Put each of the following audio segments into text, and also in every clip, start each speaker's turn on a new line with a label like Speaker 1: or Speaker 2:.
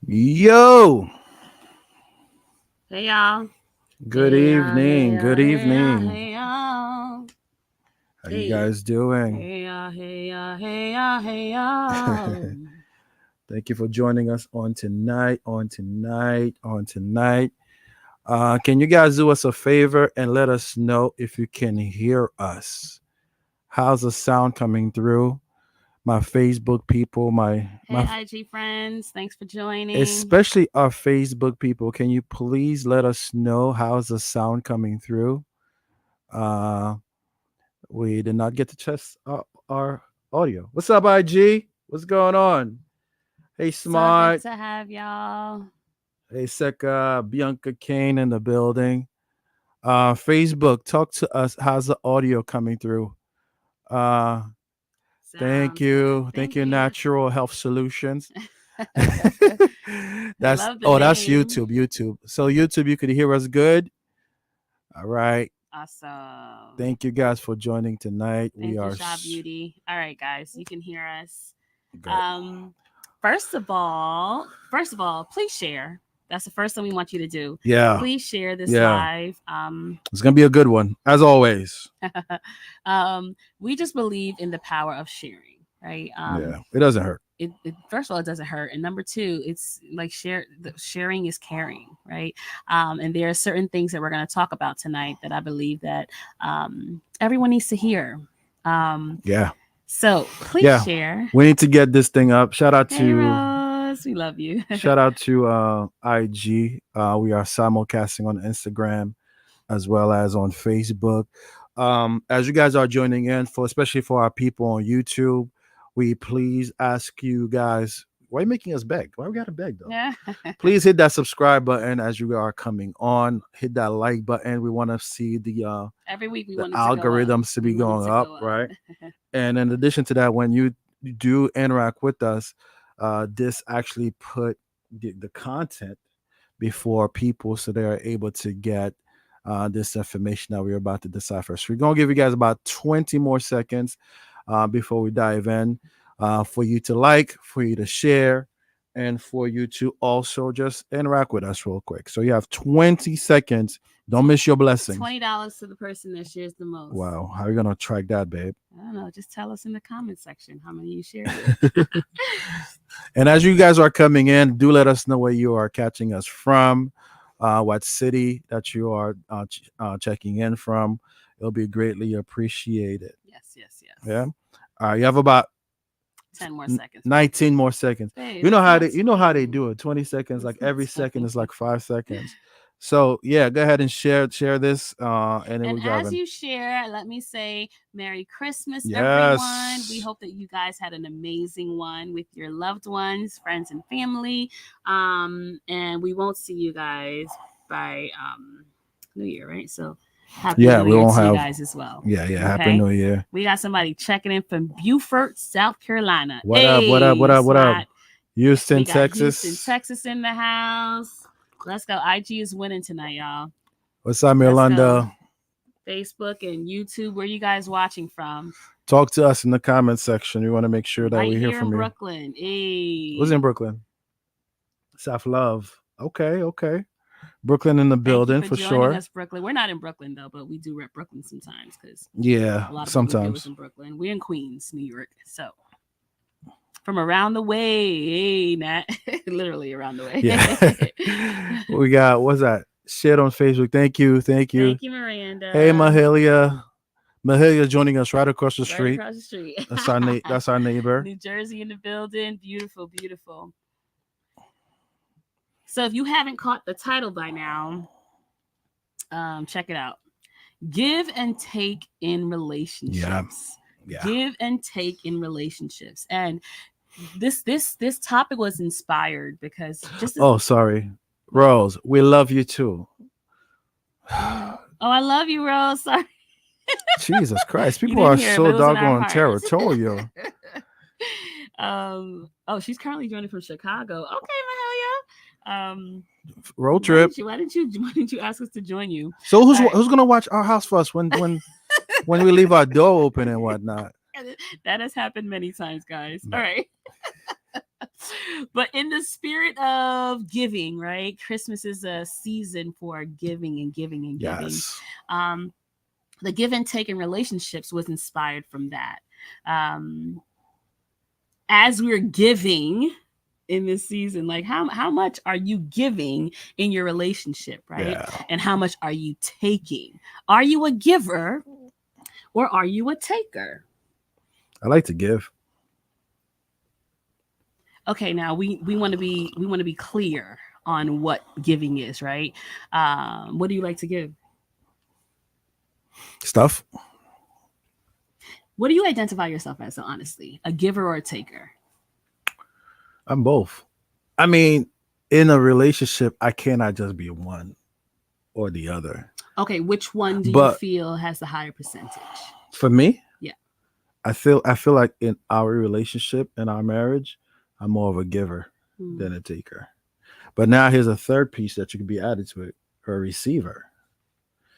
Speaker 1: Yo,
Speaker 2: Hey y'all.
Speaker 1: good
Speaker 2: Hey y'all. Hey
Speaker 1: evening. Good
Speaker 2: y'all. Hey y'all.
Speaker 1: evening.
Speaker 2: Hey y'all.
Speaker 1: How you
Speaker 2: Hey.
Speaker 1: guys doing?
Speaker 2: Hey y'all. Hey y'all. Hey y'all. Hey y'all.
Speaker 1: Thank you for joining us on tonight. Can you guys do us a favor and let us know if you can hear us? How's the sound coming through? My Facebook people,
Speaker 2: Hey IG friends. Thanks for joining.
Speaker 1: especially our Facebook people. Can you please let us know how's the sound coming through? Uh, We did not get to test our audio. What's up, IG? What's going on? Hey,
Speaker 2: So good
Speaker 1: Smart.
Speaker 2: to have y'all.
Speaker 1: Hey, Seka. Bianca Kane in the building. Facebook, talk to us. How's the audio coming through? Uh, thank
Speaker 2: Sounds good.
Speaker 1: you. Thank
Speaker 2: Thank
Speaker 1: you,
Speaker 2: you.
Speaker 1: Natural Health Solutions.
Speaker 2: I
Speaker 1: that's
Speaker 2: love the
Speaker 1: oh, that's
Speaker 2: name.
Speaker 1: YouTube. YouTube. So YouTube, you could hear us good. All right.
Speaker 2: Awesome.
Speaker 1: Thank you guys for joining tonight. We
Speaker 2: Thank you,
Speaker 1: are
Speaker 2: Shaw Beauty. All right, guys, you can hear us.
Speaker 1: good.
Speaker 2: Um, first of all, please share. That's the first thing we want you to do.
Speaker 1: Yeah.
Speaker 2: Please share this
Speaker 1: Yeah.
Speaker 2: live.
Speaker 1: It's gonna be a good one, as always.
Speaker 2: We just believe in the power of sharing, right?
Speaker 1: Yeah, it doesn't hurt.
Speaker 2: First of all, it doesn't hurt, and number two, it's like sharing is caring, right? And there are certain things that we're going to talk about tonight that I believe that everyone needs to hear. Um,
Speaker 1: Yeah,
Speaker 2: so please
Speaker 1: yeah.
Speaker 2: share.
Speaker 1: We need to get this thing up.
Speaker 2: Hey Rose, we love you.
Speaker 1: Shout out to IG. We are simulcasting on Instagram as well as on Facebook. As you guys are joining in, for especially for our people on YouTube, we please ask you guys, why are you making us beg? Why we gotta beg though?
Speaker 2: Yeah.
Speaker 1: Please hit that subscribe button as you are coming on. Hit that like button. We want to see
Speaker 2: Every week we
Speaker 1: the
Speaker 2: want it to go up.
Speaker 1: algorithms to
Speaker 2: We
Speaker 1: be
Speaker 2: want it
Speaker 1: going
Speaker 2: to
Speaker 1: up,
Speaker 2: go up.
Speaker 1: right? And in addition to that, when you do interact with us, this actually put the content before people so they are able to get this information that we're about to decipher. So we're going to give you guys about 20 more seconds before we dive in for you to like, for you to share, and for you to also just interact with us real quick. So you have 20 seconds. Don't miss your blessings.
Speaker 2: $20 to the person that shares the most.
Speaker 1: Wow. How are you going to track that, babe?
Speaker 2: I don't know. Just tell us in the comment section how many you shared with.
Speaker 1: And as you guys are coming in, do let us know where you are catching us from, what city that you are checking in from. It'll be greatly appreciated.
Speaker 2: Yes, yes, yes.
Speaker 1: Yeah. You have about
Speaker 2: 10 more seconds.
Speaker 1: 19 more seconds.
Speaker 2: Babe,
Speaker 1: You know
Speaker 2: that's
Speaker 1: how
Speaker 2: not
Speaker 1: they you know how they
Speaker 2: 20.
Speaker 1: do it. 20 seconds,
Speaker 2: That's
Speaker 1: like
Speaker 2: not
Speaker 1: every second
Speaker 2: 20.
Speaker 1: is like 5 seconds. So yeah, go ahead and share this, and then
Speaker 2: And
Speaker 1: we're
Speaker 2: as
Speaker 1: driving.
Speaker 2: you share, let me say Merry Christmas, everyone. We
Speaker 1: Yes.
Speaker 2: hope that you guys had an amazing one with your loved ones, friends, and family. And we won't see you guys by New Year, right? So Happy
Speaker 1: Yeah,
Speaker 2: New
Speaker 1: we
Speaker 2: Year
Speaker 1: won't
Speaker 2: to you
Speaker 1: have.
Speaker 2: guys as well.
Speaker 1: Yeah. Happy
Speaker 2: Okay.
Speaker 1: New Year.
Speaker 2: We got somebody checking in from Beaufort, South Carolina.
Speaker 1: What up? What up? What
Speaker 2: Hey,
Speaker 1: up? What up?
Speaker 2: SWAT.
Speaker 1: Houston,
Speaker 2: We got Houston,
Speaker 1: Texas.
Speaker 2: Texas in the house. Let's go. IG is winning tonight, y'all.
Speaker 1: What's up,
Speaker 2: Let's go.
Speaker 1: Miranda?
Speaker 2: Facebook and YouTube. Where you guys watching from?
Speaker 1: Talk to us in the comment section. We want to make sure that
Speaker 2: Right
Speaker 1: we hear
Speaker 2: here in
Speaker 1: from you.
Speaker 2: Brooklyn.
Speaker 1: Who's
Speaker 2: Hey.
Speaker 1: in Brooklyn? South Love. Okay, okay. Brooklyn in the
Speaker 2: Thank you
Speaker 1: building
Speaker 2: for
Speaker 1: for
Speaker 2: joining
Speaker 1: sure.
Speaker 2: us, Brooklyn. We're not in Brooklyn though, but we do rep Brooklyn sometimes because
Speaker 1: Yeah,
Speaker 2: a lot of what we do is
Speaker 1: sometimes.
Speaker 2: in Brooklyn. We're in Queens, New York. So from around the way, hey, Nat, literally around the
Speaker 1: Yeah.
Speaker 2: way.
Speaker 1: We got what's that? Shit on Facebook. Thank you. Thank you.
Speaker 2: Thank you,
Speaker 1: Hey
Speaker 2: Miranda.
Speaker 1: Mahalia. Mahalia joining us right across the
Speaker 2: Right
Speaker 1: street.
Speaker 2: across the street.
Speaker 1: That's our neighbor.
Speaker 2: New Jersey in the building. Beautiful, beautiful. So if you haven't caught the title by now, check it out. Give and take in
Speaker 1: Yeah.
Speaker 2: relationships.
Speaker 1: Yeah.
Speaker 2: Give and take in relationships. And this topic was inspired because just as,
Speaker 1: Oh, sorry.
Speaker 2: what?
Speaker 1: Rose, we love you too.
Speaker 2: Oh, I love you, Rose. Sorry.
Speaker 1: Jesus Christ.
Speaker 2: You
Speaker 1: People
Speaker 2: didn't
Speaker 1: are
Speaker 2: hear it, but
Speaker 1: so
Speaker 2: it was in our
Speaker 1: doggone
Speaker 2: hearts.
Speaker 1: territorial.
Speaker 2: Oh, she's currently joining from Chicago. Okay, Mahalia.
Speaker 1: Road
Speaker 2: Why
Speaker 1: trip.
Speaker 2: didn't you why didn't you ask us to join you?
Speaker 1: So
Speaker 2: All right.
Speaker 1: who's gonna watch our house for us when we leave our door open and whatnot?
Speaker 2: That has happened many times, guys. All right. But in the spirit of giving, right? Christmas is a season for giving and giving and giving.
Speaker 1: Yes.
Speaker 2: Um, the give and take in relationships was inspired from that. Um, as we're giving in this season, like how much are you giving in your relationship, right?
Speaker 1: Yeah.
Speaker 2: And how much are you taking? Are you a giver or are you a taker?
Speaker 1: I like to give.
Speaker 2: Okay, now we want to be clear on what giving is, right? What do you like to give?
Speaker 1: Stuff.
Speaker 2: What do you identify yourself as, so honestly, a giver or a taker?
Speaker 1: I'm both. I mean, in a relationship, I cannot just be one or the other.
Speaker 2: Okay, which one do you
Speaker 1: But
Speaker 2: feel has the higher percentage?
Speaker 1: for me,
Speaker 2: Yeah.
Speaker 1: I feel like in our relationship, in our marriage, I'm more of a giver
Speaker 2: Hmm.
Speaker 1: than a taker. But now here's a third piece that you could be added to it, a receiver.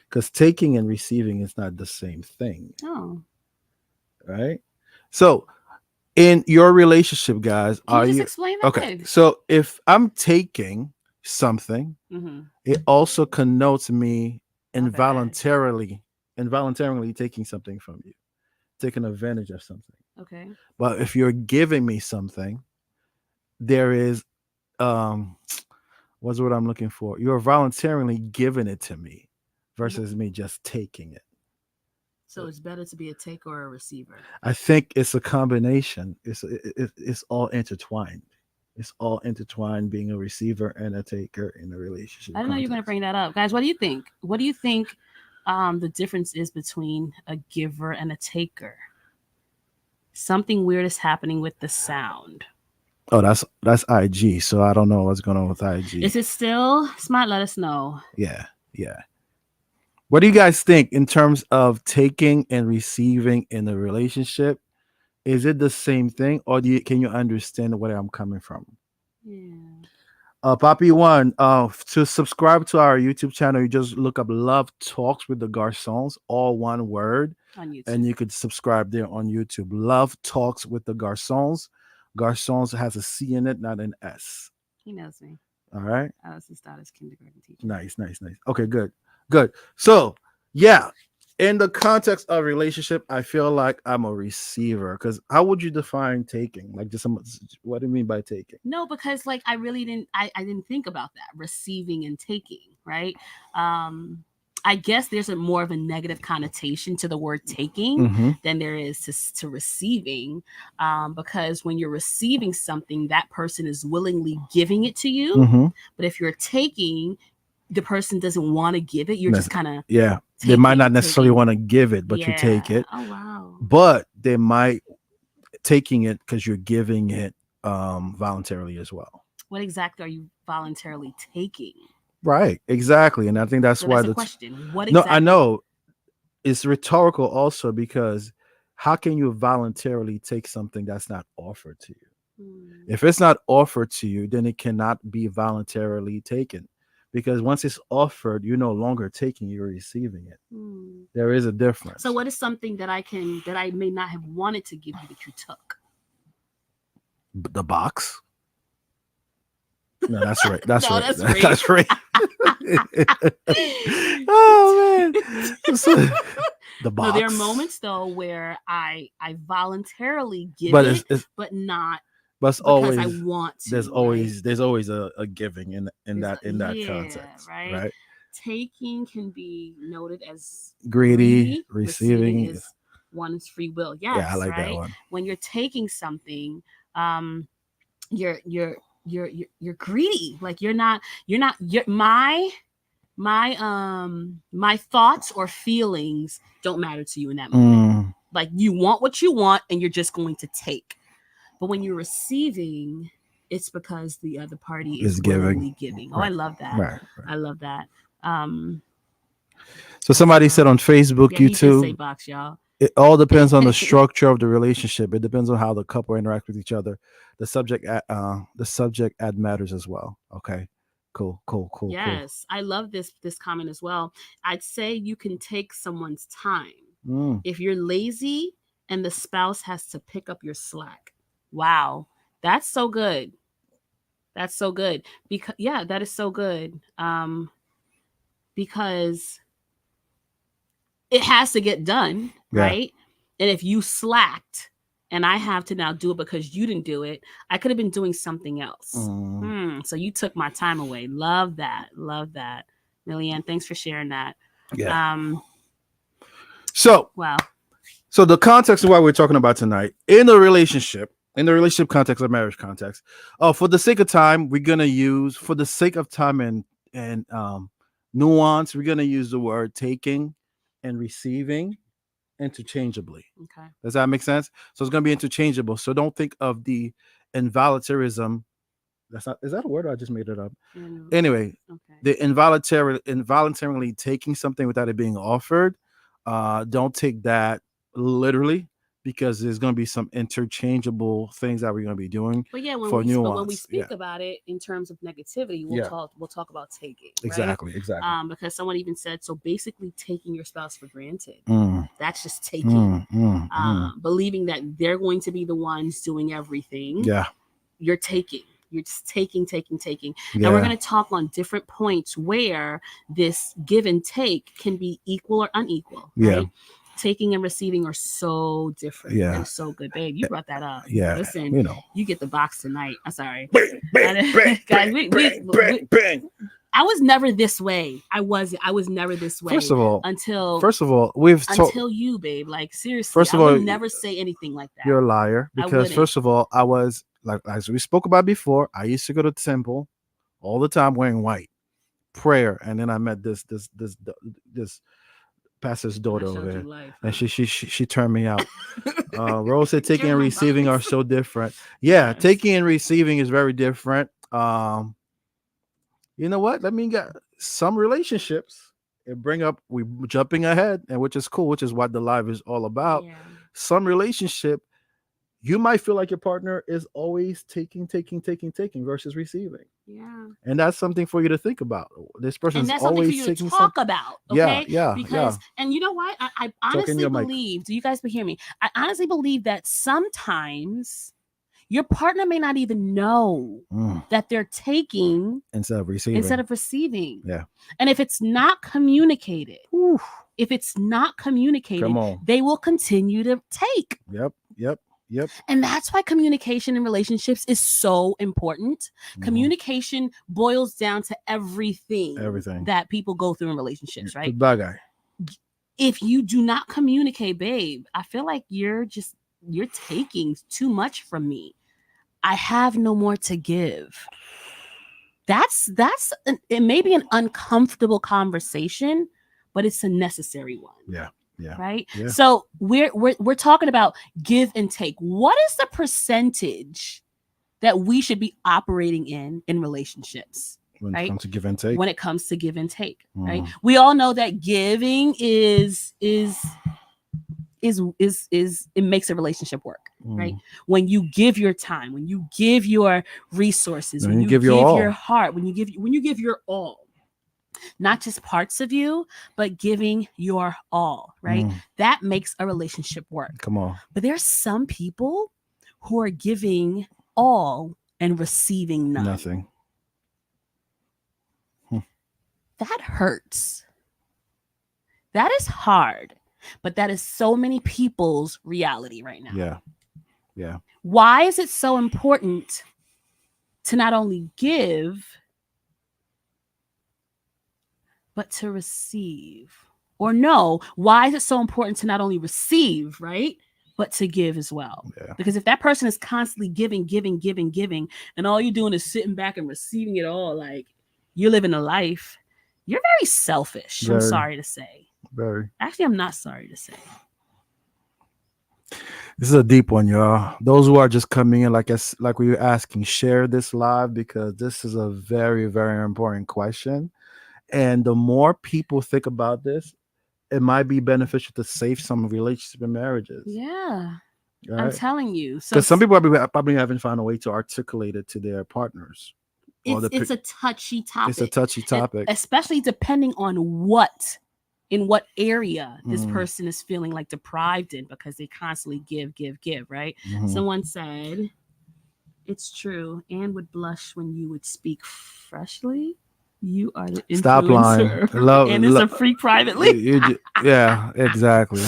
Speaker 1: Because taking and receiving is not the same thing,
Speaker 2: Oh,
Speaker 1: right? So in your relationship, guys,
Speaker 2: can
Speaker 1: are
Speaker 2: you just
Speaker 1: you
Speaker 2: explain
Speaker 1: okay?
Speaker 2: that?
Speaker 1: So if I'm taking something,
Speaker 2: Mm-hmm.
Speaker 1: it also connotes me
Speaker 2: My bad.
Speaker 1: involuntarily taking something from you, taking advantage of something.
Speaker 2: Okay.
Speaker 1: But if you're giving me something, there is um what's what I'm looking for? You're voluntarily giving it to me
Speaker 2: Wh-
Speaker 1: versus me just taking it.
Speaker 2: So it's better to be a taker or a receiver.
Speaker 1: I think it's a combination. It's all intertwined. It's all intertwined being a receiver and a taker in a relationship
Speaker 2: I didn't know you were going to
Speaker 1: context.
Speaker 2: bring that up, guys. What do you think? What do you think the difference is between a giver and a taker? Something weird is happening with the sound.
Speaker 1: Oh, that's IG. So I don't know what's going on with IG.
Speaker 2: Is it still smart? Let us know.
Speaker 1: Yeah, yeah. What do you guys think in terms of taking and receiving in a relationship? Is it the same thing, or can you understand where I'm coming from?
Speaker 2: Yeah.
Speaker 1: Poppy One, to subscribe to our YouTube channel, you just look up Love Talks with the Garcons, all one word,
Speaker 2: On
Speaker 1: and
Speaker 2: YouTube.
Speaker 1: you could subscribe there on YouTube. Love Talks with the Garcons. Garcons has a C in it, not an S.
Speaker 2: He knows me.
Speaker 1: All right.
Speaker 2: I was his daughter's kindergarten teacher.
Speaker 1: Nice, nice, nice. Okay, good, good. So, yeah, in the context of relationship, I feel like I'm a receiver. Because how would you define taking? Like, just some, what do you mean by taking?
Speaker 2: No, because like I really didn't I didn't think about that. Receiving and taking, right? Um I guess there's a more of a negative connotation to the word taking
Speaker 1: Mm-hmm.
Speaker 2: than there is to receiving, because when you're receiving something, that person is willingly giving it to you.
Speaker 1: Mm-hmm.
Speaker 2: But if you're taking, the person doesn't want to give it. You're just kind of
Speaker 1: Yeah, they might
Speaker 2: taking,
Speaker 1: not necessarily
Speaker 2: taking.
Speaker 1: want to give it, but you take
Speaker 2: Yeah.
Speaker 1: it.
Speaker 2: Oh wow.
Speaker 1: But they might taking it because you're giving it voluntarily as well.
Speaker 2: What exactly are you voluntarily taking?
Speaker 1: Right, exactly, and I think that's
Speaker 2: So
Speaker 1: why
Speaker 2: that's a
Speaker 1: the
Speaker 2: question. What
Speaker 1: no, I
Speaker 2: exactly?
Speaker 1: know it's rhetorical also because how can you voluntarily take something that's not offered to you?
Speaker 2: Hmm.
Speaker 1: If it's not offered to you, then it cannot be voluntarily taken because once it's offered, you're no longer taking, you're receiving it.
Speaker 2: Hmm.
Speaker 1: There is a
Speaker 2: So
Speaker 1: difference.
Speaker 2: what is something that I may not have wanted to give you that you took?
Speaker 1: The box. No, that's right. That's
Speaker 2: No,
Speaker 1: right.
Speaker 2: that's rape.
Speaker 1: That's right. Oh man. So, the
Speaker 2: No, there are
Speaker 1: box.
Speaker 2: moments though where I voluntarily give
Speaker 1: But
Speaker 2: it,
Speaker 1: it's
Speaker 2: but not
Speaker 1: but it's
Speaker 2: because I
Speaker 1: always
Speaker 2: want to, right?
Speaker 1: there's always a giving
Speaker 2: There's
Speaker 1: in that
Speaker 2: yeah,
Speaker 1: context,
Speaker 2: right?
Speaker 1: right?
Speaker 2: Taking can be noted as
Speaker 1: Greedy,
Speaker 2: greedy. Receiving
Speaker 1: receiving.
Speaker 2: is one's free will.
Speaker 1: Yeah, I
Speaker 2: Yes,
Speaker 1: like that
Speaker 2: right?
Speaker 1: one.
Speaker 2: When you're taking something, um, you're you're you're greedy. Like you're my thoughts or feelings don't matter to you in that moment.
Speaker 1: Mm,
Speaker 2: Like you want what you want and you're just going to take. But when you're receiving, it's because the other party is
Speaker 1: is giving.
Speaker 2: willingly giving. Oh, I
Speaker 1: Right.
Speaker 2: love that.
Speaker 1: Right. Right.
Speaker 2: I love that. Um,
Speaker 1: So
Speaker 2: what's
Speaker 1: somebody said on Facebook,
Speaker 2: yeah, he did say
Speaker 1: YouTube,
Speaker 2: box, y'all.
Speaker 1: it all depends on the structure of the relationship. It depends on how the couple interact with each other. The subject add matters as well. Okay, cool, cool, cool, cool.
Speaker 2: Yes, I love this comment as well. I'd say you can take someone's time
Speaker 1: Mm,
Speaker 2: if you're lazy and the spouse has to pick up your slack. Wow, That's so good. That's so good. Because yeah, that is so good. Because it has to get done,
Speaker 1: Yeah.
Speaker 2: right? And if you slacked and I have to now do it because you didn't do it, I could have been doing something else. So you took my time away. Love that. Love that. Millyanne, thanks for sharing that.
Speaker 1: Yeah.
Speaker 2: Um,
Speaker 1: So,
Speaker 2: wow.
Speaker 1: so the context of what we're talking about tonight in the relationship context or marriage context, for the sake of time, we're gonna use for the sake of time and nuance, we're gonna use the word taking and receiving interchangeably.
Speaker 2: Okay.
Speaker 1: Does that make sense? So it's gonna be interchangeable. So don't think of the involuntarism. That's not, is that a word or I just made it up? Anyway,
Speaker 2: Okay.
Speaker 1: the involuntarily taking something without it being offered, don't take that literally, because there's going to be some interchangeable things that we're going to be doing
Speaker 2: But yeah,
Speaker 1: for nuance.
Speaker 2: when we speak about it in terms of negativity,
Speaker 1: Yeah.
Speaker 2: we'll talk about taking, right?
Speaker 1: Exactly.
Speaker 2: Because someone even said, so basically taking your spouse for granted.
Speaker 1: Mm,
Speaker 2: That's just taking.
Speaker 1: mm.
Speaker 2: Believing that they're going to be the ones doing everything.
Speaker 1: Yeah.
Speaker 2: You're taking. You're just taking.
Speaker 1: Yeah.
Speaker 2: And we're going to talk on different points where this give and take can be equal or unequal,
Speaker 1: Yeah.
Speaker 2: right? Taking and receiving are so different.
Speaker 1: Yeah.
Speaker 2: That is so good, babe. You brought that up.
Speaker 1: Yeah.
Speaker 2: Listen,
Speaker 1: You know.
Speaker 2: you get the box tonight. I'm sorry.
Speaker 1: Bang, bang, bang,
Speaker 2: Guys,
Speaker 1: bang, bang.
Speaker 2: I was never this way. I was never this way.
Speaker 1: First of all,
Speaker 2: until
Speaker 1: until
Speaker 2: you, babe. Like seriously,
Speaker 1: first of
Speaker 2: I would
Speaker 1: all,
Speaker 2: never say anything like that.
Speaker 1: you're a liar, because first of all, I was like, as we spoke about before, I used to go to the temple all the time wearing white, prayer, and then I met this pastor's daughter over there, and she turned me out. Rose said taking and receiving are so different. Yeah,
Speaker 2: Yes.
Speaker 1: taking and receiving is very different. You know what? Let me get some relationships and bring up, we jumping ahead, and which is cool, which is what the live is all about.
Speaker 2: Yeah.
Speaker 1: Some relationship, you might feel like your partner is always taking versus receiving.
Speaker 2: Yeah.
Speaker 1: And that's something for you to think about. This person's
Speaker 2: and that's
Speaker 1: always
Speaker 2: something for you to
Speaker 1: taking
Speaker 2: talk about. Okay.
Speaker 1: Yeah.
Speaker 2: Because, and you know what? I honestly believe, do you guys hear me? I honestly believe that sometimes your partner may not even know that they're taking
Speaker 1: instead of receiving.
Speaker 2: Yeah. And if it's not communicated, they will continue to take.
Speaker 1: Yep.
Speaker 2: And that's why communication in relationships is so important. Communication boils down to everything that people go through in relationships, right?
Speaker 1: Goodbye, guy.
Speaker 2: If you do not communicate, babe, I feel like you're taking too much from me. I have no more to give. It may be an uncomfortable conversation, but it's a necessary one.
Speaker 1: Yeah.
Speaker 2: Right.
Speaker 1: Yeah.
Speaker 2: So we're talking about give and take. What is the percentage that we should be operating in relationships?
Speaker 1: When it comes to give and take.
Speaker 2: When it comes to give and take, right? We all know that giving is it makes a relationship work, right? When you give your time, when you give your resources, when you give your heart, when you give your all. Not just parts of you, but giving your all, right? That makes a relationship work.
Speaker 1: Come on.
Speaker 2: But there's some people who are giving all and receiving nothing. That hurts. That is hard. But that is so many people's reality right now.
Speaker 1: Yeah.
Speaker 2: Why is it so important to not only give, but to receive? Or no, why is it so important to not only receive, right, but to give as well?
Speaker 1: Yeah.
Speaker 2: Because if that person is constantly giving, and all you're doing is sitting back and receiving it all, like you're living a life, you're very selfish. I'm sorry to say.
Speaker 1: Very.
Speaker 2: Actually, I'm not sorry to say.
Speaker 1: This is a deep one, y'all. Those who are just coming in, like we were asking, share this live, because this is a very, very important question. And the more people think about this, it might be beneficial to save some relationships and marriages.
Speaker 2: Yeah. Right? I'm telling you.
Speaker 1: Because some people probably haven't found a way to articulate it to their partners.
Speaker 2: It's a touchy topic.
Speaker 1: It's a touchy topic.
Speaker 2: Especially depending on in what area this person is feeling like deprived in, because they constantly give, right? Someone said, It's true. Anne would blush when you would speak freshly. You are the
Speaker 1: Stop lying.
Speaker 2: influencer.
Speaker 1: Love,
Speaker 2: And it's a freak privately.
Speaker 1: yeah, exactly.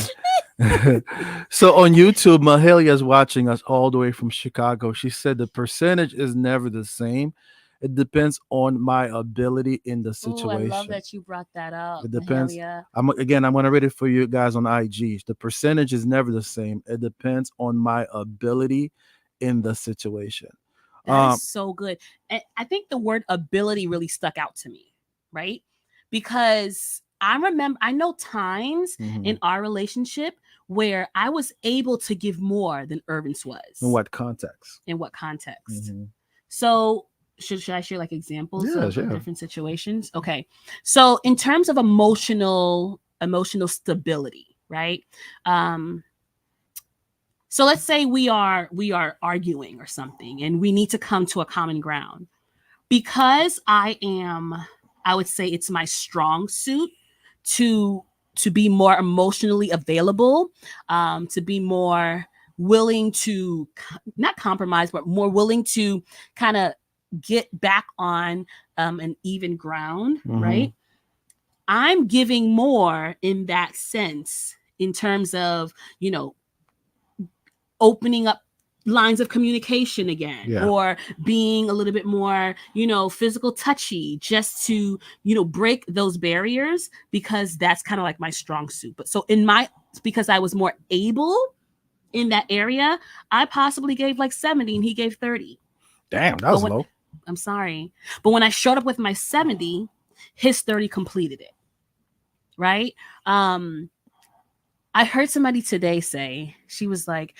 Speaker 1: So on YouTube, Mahalia is watching us all the way from Chicago. She said the percentage is never the same. It depends on my ability in the
Speaker 2: Oh, I love
Speaker 1: situation.
Speaker 2: that you brought that up,
Speaker 1: It depends.
Speaker 2: Mahalia.
Speaker 1: I'm gonna read it for you guys on IG. The percentage is never the same. It depends on my ability in the situation.
Speaker 2: That is
Speaker 1: Um,
Speaker 2: so good. And I think the word ability really stuck out to me, right? Because I know times in
Speaker 1: mhm.
Speaker 2: our relationship where I was able to give more than Irvint's
Speaker 1: In
Speaker 2: was.
Speaker 1: what context?
Speaker 2: In what context?
Speaker 1: Hmm.
Speaker 2: So, should I share like examples
Speaker 1: Yeah,
Speaker 2: of
Speaker 1: yeah.
Speaker 2: different situations? Okay. So, in terms of emotional stability, right? Um, so let's say we are arguing or something and we need to come to a common ground. Because I would say it's my strong suit to be more emotionally available, to be more willing to not compromise, but more willing to kind of get back on an even ground,
Speaker 1: Hmm.
Speaker 2: right? I'm giving more in that sense in terms of, you know, opening up lines of communication again,
Speaker 1: Yeah.
Speaker 2: or being a little bit more, physical touchy, just to, break those barriers, because that's kind of like my strong suit. But so in my because I was more able in that area, I possibly gave like 70 and he gave 30.
Speaker 1: Damn, that
Speaker 2: But
Speaker 1: was
Speaker 2: when
Speaker 1: low.
Speaker 2: I'm sorry, but when I showed up with my 70, his 30 completed it, right? um I heard somebody today say, she was like,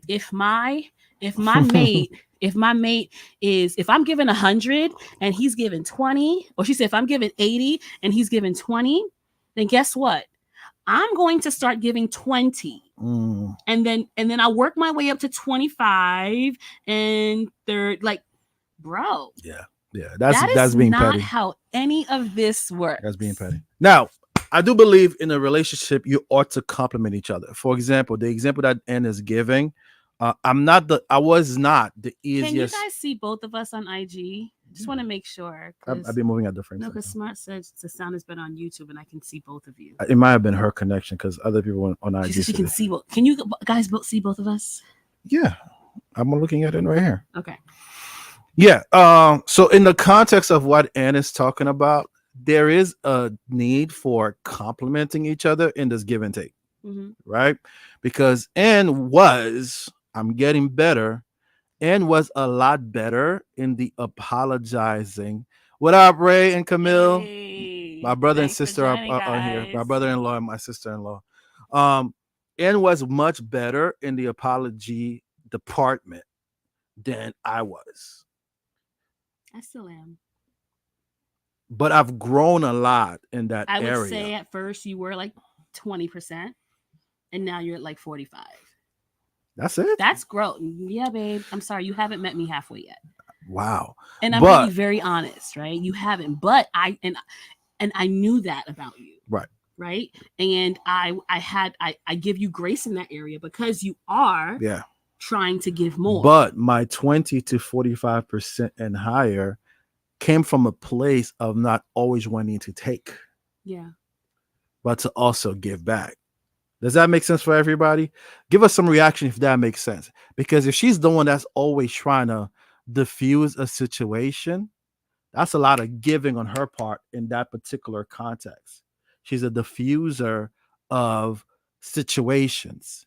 Speaker 2: if my mate if I'm giving 100 and he's giving 20, or she said if I'm giving 80 and he's giving 20, then guess what? I'm going to start giving 20,
Speaker 1: Mm,
Speaker 2: and then I'll work my way up to 25 and third, like, bro,
Speaker 1: yeah, yeah.
Speaker 2: that is
Speaker 1: That's being
Speaker 2: not
Speaker 1: petty.
Speaker 2: how any of this
Speaker 1: That's being
Speaker 2: works.
Speaker 1: petty. Now, I do believe in a relationship you ought to complement each other. For example, the example that Ann is giving, I was not the
Speaker 2: Can you
Speaker 1: easiest.
Speaker 2: guys see both of us on IG? Just want to make sure,
Speaker 1: I've
Speaker 2: because
Speaker 1: been moving at different
Speaker 2: no,
Speaker 1: times.
Speaker 2: because Smart says the sound is better on YouTube and I can see both of you.
Speaker 1: It might have been her connection because other people on
Speaker 2: She
Speaker 1: IG
Speaker 2: says she
Speaker 1: said
Speaker 2: can
Speaker 1: it.
Speaker 2: see both. Can you guys both see both of us?
Speaker 1: Yeah, I'm looking at it right here.
Speaker 2: Okay.
Speaker 1: Yeah. So in the context of what Ann is talking about, there is a need for complementing each other in this give and take,
Speaker 2: Mm-hmm.
Speaker 1: right? Because Ann was, I'm getting better, Ann was a lot better in the apologizing. What up, Ray and Camille? My
Speaker 2: Hey,
Speaker 1: brother and
Speaker 2: thanks for
Speaker 1: sister
Speaker 2: joining,
Speaker 1: are here. My
Speaker 2: guys.
Speaker 1: brother-in-law and my sister-in-law. Um, Ann was much better in the apology department than I was.
Speaker 2: I still am.
Speaker 1: But I've grown a lot in that
Speaker 2: I would
Speaker 1: area.
Speaker 2: say at first you were like 20%, and now you're at like 45.
Speaker 1: That's it.
Speaker 2: That's growth. Yeah, babe. I'm sorry, you haven't met me halfway yet.
Speaker 1: Wow.
Speaker 2: And I'm gonna be
Speaker 1: But
Speaker 2: very honest, right? You haven't, but I knew that about you,
Speaker 1: right.
Speaker 2: right? And I give you grace in that area because you are
Speaker 1: Yeah.
Speaker 2: trying to give more.
Speaker 1: But my 20 to 45% and higher came from a place of not always wanting to take,
Speaker 2: Yeah.
Speaker 1: but to also give back. Does that make sense for everybody? Give us some reaction if that makes sense. Because if she's the one that's always trying to diffuse a situation, that's a lot of giving on her part in that particular context. She's a diffuser of situations.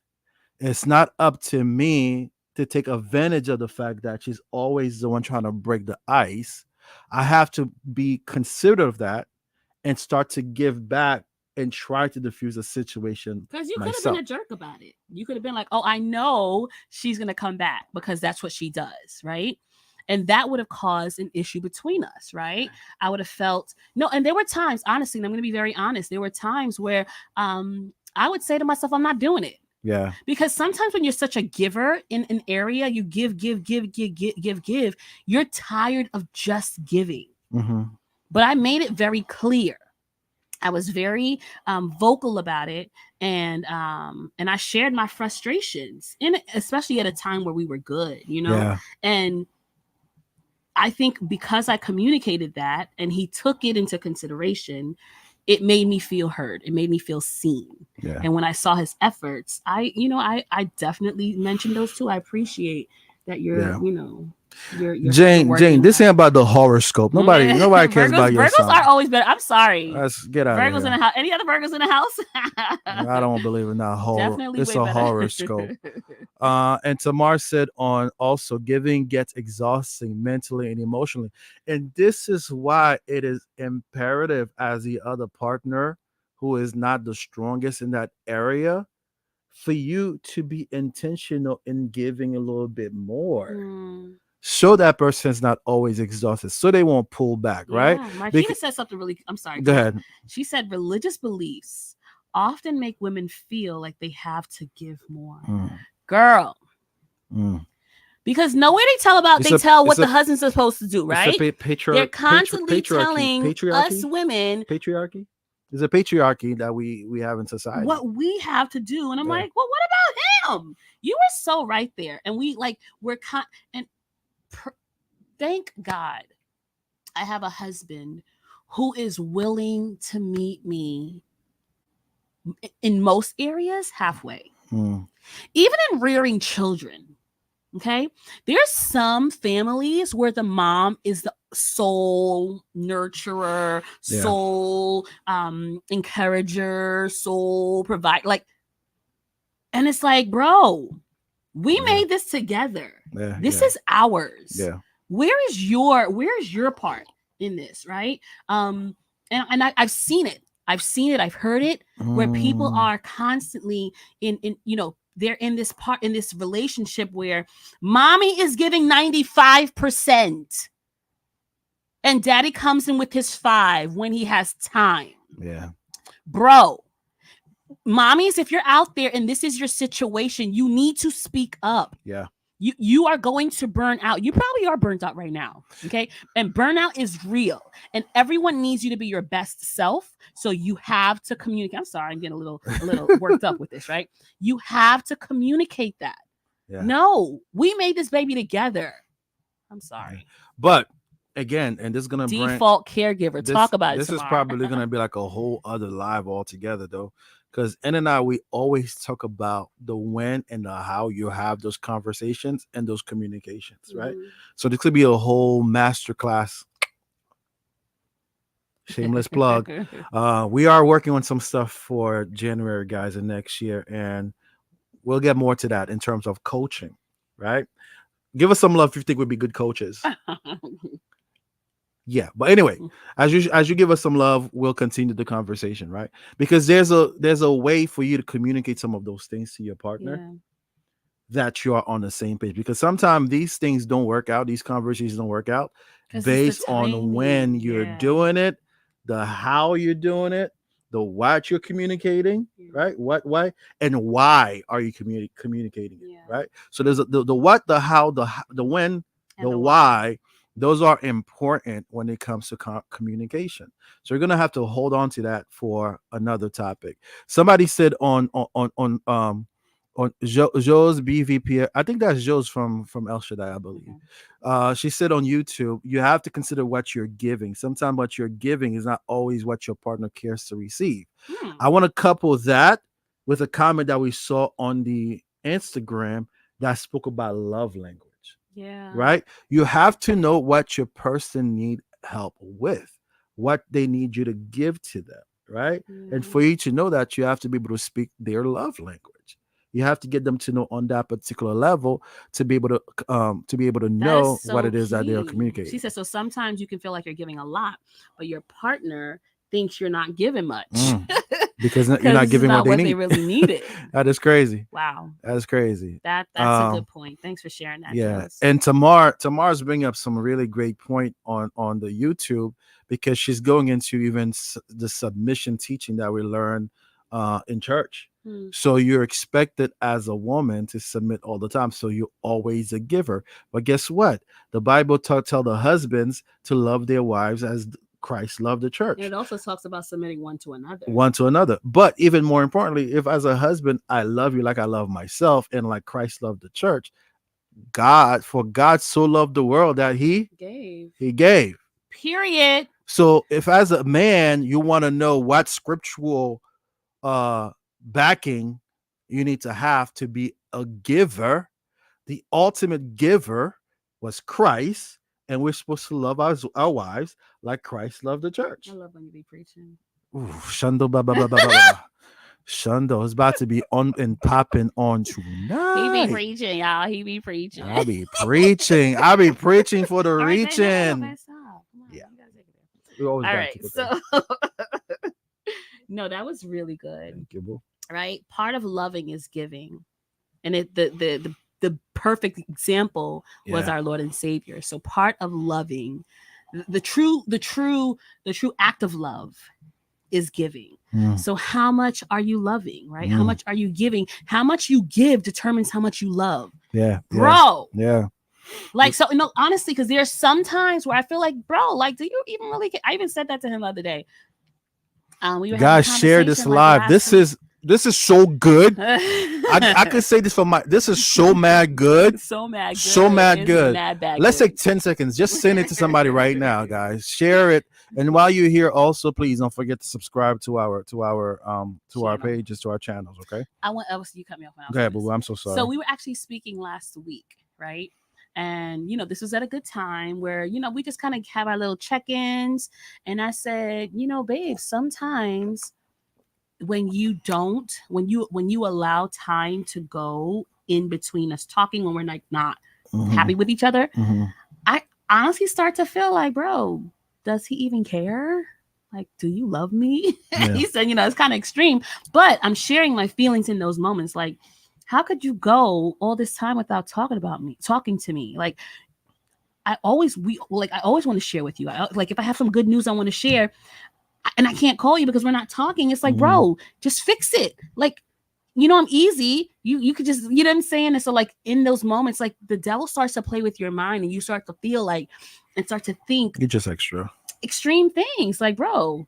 Speaker 1: It's not up to me to take advantage of the fact that she's always the one trying to break the ice. I have to be considerate of that and start to give back and try to diffuse a situation
Speaker 2: Because you could have been
Speaker 1: myself.
Speaker 2: a jerk about it. You could have been like, oh, I know she's going to come back because that's what she does, right? And that would have caused an issue between us, right? I would have felt, no, and there were times, honestly, and I'm going to be very honest, there were times where I would say to myself, I'm not doing it.
Speaker 1: Yeah.
Speaker 2: Because sometimes when you're such a giver in an area, you give, you're tired of just giving.
Speaker 1: Mm-hmm.
Speaker 2: But I made it very clear I was very vocal about it, and I shared my frustrations, especially at a time where we were good,
Speaker 1: Yeah.
Speaker 2: and I think because I communicated that and he took it into consideration, it made me feel heard. It made me feel seen.
Speaker 1: Yeah.
Speaker 2: And when I saw his efforts, I definitely mentioned those too. I appreciate that you're,
Speaker 1: Yeah.
Speaker 2: you're
Speaker 1: Jane,
Speaker 2: working
Speaker 1: this
Speaker 2: that.
Speaker 1: ain't about the horoscope. Nobody cares
Speaker 2: Virgos
Speaker 1: about your
Speaker 2: Virgos
Speaker 1: sign.
Speaker 2: are always better. I'm sorry.
Speaker 1: Let's get out of
Speaker 2: Virgos in
Speaker 1: here.
Speaker 2: the house. Any other Virgos in the
Speaker 1: I
Speaker 2: house?
Speaker 1: don't believe in that horror.
Speaker 2: Definitely
Speaker 1: It's
Speaker 2: way
Speaker 1: a
Speaker 2: better.
Speaker 1: horoscope. And Tamar said on also giving gets exhausting mentally and emotionally. And this is why it is imperative as the other partner who is not the strongest in that area for you to be intentional in giving a little bit more.
Speaker 2: Mm,
Speaker 1: So that person's not always exhausted. So they won't pull back, right?
Speaker 2: yeah, Marquita
Speaker 1: Because,
Speaker 2: said something really. I'm sorry.
Speaker 1: go ahead.
Speaker 2: She said religious beliefs often make women feel like they have to give more.
Speaker 1: Mm,
Speaker 2: Girl,
Speaker 1: mm.
Speaker 2: because nowhere
Speaker 1: It's
Speaker 2: they
Speaker 1: a
Speaker 2: tell
Speaker 1: it's
Speaker 2: what the
Speaker 1: a
Speaker 2: husband's supposed to do,
Speaker 1: it's a
Speaker 2: right? They're constantly
Speaker 1: patriarchy
Speaker 2: telling us women
Speaker 1: patriarchy. There's a patriarchy that we have in society.
Speaker 2: what we have to do, and I'm
Speaker 1: Yeah.
Speaker 2: like, well, what about him? You were so right there, and and pr- thank God I have a husband who is willing to meet me in most areas halfway,
Speaker 1: Mm,
Speaker 2: even in rearing children. Okay. There's some families where the mom is the sole nurturer,
Speaker 1: yeah.
Speaker 2: sole encourager, sole provide, like, and it's like, bro, we
Speaker 1: Yeah.
Speaker 2: made this together.
Speaker 1: Yeah.
Speaker 2: This
Speaker 1: Yeah.
Speaker 2: is ours.
Speaker 1: Yeah.
Speaker 2: Where's your part in this, right? I've seen it. I've heard it, where people
Speaker 1: Mm,
Speaker 2: are constantly in they're in this relationship where mommy is giving 95% and daddy comes in with his 5 when he has time.
Speaker 1: yeah.
Speaker 2: Bro, mommies, if you're out there and this is your situation, you need to speak up.
Speaker 1: Yeah.
Speaker 2: You are going to burn out. You probably are burnt out right now. Okay. And burnout is real. And everyone needs you to be your best self. So you have to communicate. I'm sorry, I'm getting a little worked up with this, right? You have to communicate that.
Speaker 1: Yeah.
Speaker 2: No, we made this baby together. I'm
Speaker 1: Yeah.
Speaker 2: sorry.
Speaker 1: But again, and this is gonna bring
Speaker 2: Default caregiver.
Speaker 1: this
Speaker 2: Talk about it
Speaker 1: this is
Speaker 2: tomorrow.
Speaker 1: probably gonna be like a whole other live altogether though. Because N and I, we always talk about the when and the how you have those conversations and those communications, right? So this could be a whole masterclass. Shameless plug. We are working on some stuff for January, guys, and next year, and we'll get more to that in terms of coaching, right? Give us some love if you think we'd be good coaches. Yeah, but anyway, as you give us some love, we'll continue the conversation, right? Because there's a way for you to communicate some of those things to your partner
Speaker 2: Yeah.
Speaker 1: that you are on the same page. Because sometimes these things don't work out, these conversations don't work out
Speaker 2: 'Cause it's
Speaker 1: based
Speaker 2: the
Speaker 1: on when
Speaker 2: timing.
Speaker 1: you're
Speaker 2: Yeah.
Speaker 1: doing it, the how you're doing it, the what you're communicating,
Speaker 2: Yeah.
Speaker 1: right? What, why, and why are you communicating it,
Speaker 2: Yeah.
Speaker 1: right? So there's the what, the how, the when, the
Speaker 2: And the
Speaker 1: why. Those are important when it comes to communication. So you're gonna have to hold on to that for another topic. Somebody said on Joe's BVP. I think that's Joe's from El Shaddai, I believe.
Speaker 2: Okay.
Speaker 1: She said on YouTube, you have to consider what you're giving. Sometimes what you're giving is not always what your partner cares to receive. I want to couple that with a comment that we saw on the Instagram that spoke about love language.
Speaker 2: Yeah.
Speaker 1: Right? You have to know what your person need help with, what they need you to give to them, right? And for you to know that, you have to be able to speak their love language. You have to get them to know on that particular level to be able to
Speaker 2: That is
Speaker 1: know what
Speaker 2: so
Speaker 1: it is that they are
Speaker 2: key. She
Speaker 1: communicating.
Speaker 2: said, so sometimes you can feel like you're giving a lot, but your partner thinks you're not giving much
Speaker 1: Because you're
Speaker 2: because
Speaker 1: not
Speaker 2: this is
Speaker 1: giving what
Speaker 2: not
Speaker 1: they
Speaker 2: what they
Speaker 1: need.
Speaker 2: really needed.
Speaker 1: That is crazy.
Speaker 2: Wow.
Speaker 1: That is crazy.
Speaker 2: That's a good point. Thanks for sharing that.
Speaker 1: Yeah,
Speaker 2: Jules.
Speaker 1: and Tamar's bringing up some really great point on the YouTube because she's going into even the submission teaching that we learn in church. So you're expected as a woman to submit all the time. So you're always a giver. But guess what? The Bible tell the husbands to love their wives as Christ loved the
Speaker 2: And
Speaker 1: church.
Speaker 2: it also talks about submitting one to another.
Speaker 1: One to another. But even more importantly, if as a husband, I love you like I love myself and like Christ loved the church, for God so loved the world that he gave.
Speaker 2: Period.
Speaker 1: So if as a man you want to know what scriptural backing you need to be a giver, the ultimate giver was Christ, and we're supposed to love our wives like Christ loved the church.
Speaker 2: I love when you be preaching.
Speaker 1: Ooh, Shundo, ba, ba, ba, ba, ba, ba. Shundo is about to be on and popping on tonight.
Speaker 2: He be preaching, y'all. He be preaching.
Speaker 1: I be preaching. I be preaching for the
Speaker 2: All right,
Speaker 1: reaching.
Speaker 2: no, stop. Come on,
Speaker 1: Yeah.
Speaker 2: you gotta take it there.
Speaker 1: We always
Speaker 2: All
Speaker 1: gotta
Speaker 2: right,
Speaker 1: keep it
Speaker 2: so
Speaker 1: there.
Speaker 2: no, that was really good.
Speaker 1: Thank you, boo.
Speaker 2: Right? Part of loving is giving. And the perfect example was
Speaker 1: Yeah.
Speaker 2: our Lord and Savior. So part of loving, the true act of love is giving. So how much are you loving, right? How much are you giving? How much you give determines how much you love.
Speaker 1: Yeah.
Speaker 2: Bro.
Speaker 1: Yeah.
Speaker 2: Like, so, no, honestly, because there's some times where I feel like, bro, like, do you even really care? I even said that to him the other day. We were
Speaker 1: Guys, share this live. This is so good. I could say this this is so mad good.
Speaker 2: So mad good.
Speaker 1: So mad good. Let's
Speaker 2: good.
Speaker 1: take 10 seconds. Just send it to somebody right now, guys. Share it. And while you're here, also please don't forget to subscribe to our pages, to our channels. Okay.
Speaker 2: You cut me off.
Speaker 1: Okay, boo. I'm so sorry.
Speaker 2: So we were actually speaking last week, right? And this was at a good time where we just kind of have our little check-ins. And I said, babe, sometimes when you allow time to go in between us talking, when we're like not happy with each other, I honestly start to feel like, bro, does he even care? Like, do you love me? Yeah. He said, it's kind of extreme, but I'm sharing my feelings in those moments. Like, how could you go all this time without talking to me? Like, I always want to share with you. Like, if I have some good news I want to share, and I can't call you because we're not talking. It's like, bro, just fix it. Like, I'm easy. You could just, you know what I'm saying? And so, like, in those moments, like, the devil starts to play with your mind, and you start to feel like, and start to think.
Speaker 1: You're just extreme
Speaker 2: things. Like, bro,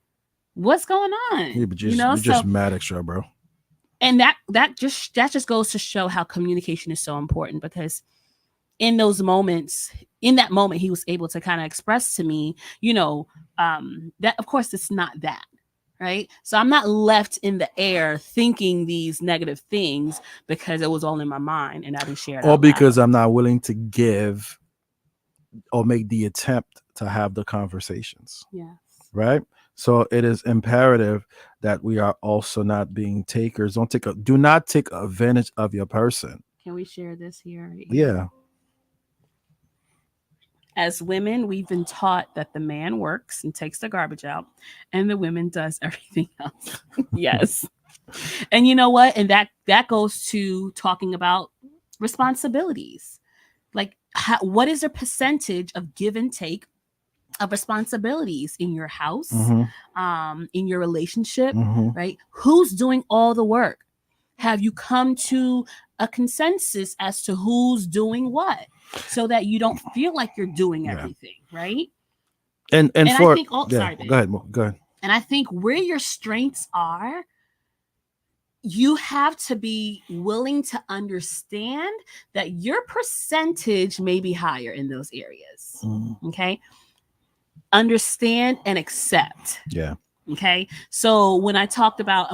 Speaker 2: what's going on?
Speaker 1: Yeah, but you're just mad extra, bro.
Speaker 2: And that just goes to show how communication is so important, because in that moment, he was able to kind of express to me, that, of course, it's not that, right? So I'm not left in the air thinking these negative things because it was all in my mind and I didn't share it.
Speaker 1: Or because I'm not willing to give or make the attempt to have the conversations.
Speaker 2: Yes.
Speaker 1: Right? So it is imperative that we are also not being takers. Do not take advantage of your person.
Speaker 2: Can we share this here?
Speaker 1: Yeah.
Speaker 2: As women, we've been taught that the man works and takes the garbage out, and the woman does everything else. Yes. And you know what? And that goes to talking about responsibilities. Like, what is the percentage of give and take of responsibilities in your house, in your relationship, right? Who's doing all the work? Have you come to a consensus as to who's doing what, so that you don't feel like you're doing everything, right?
Speaker 1: And
Speaker 2: I think,
Speaker 1: sorry, go ahead.
Speaker 2: And I think where your strengths are, you have to be willing to understand that your percentage may be higher in those areas. Okay. Understand and accept.
Speaker 1: Yeah.
Speaker 2: Okay. So when I talked about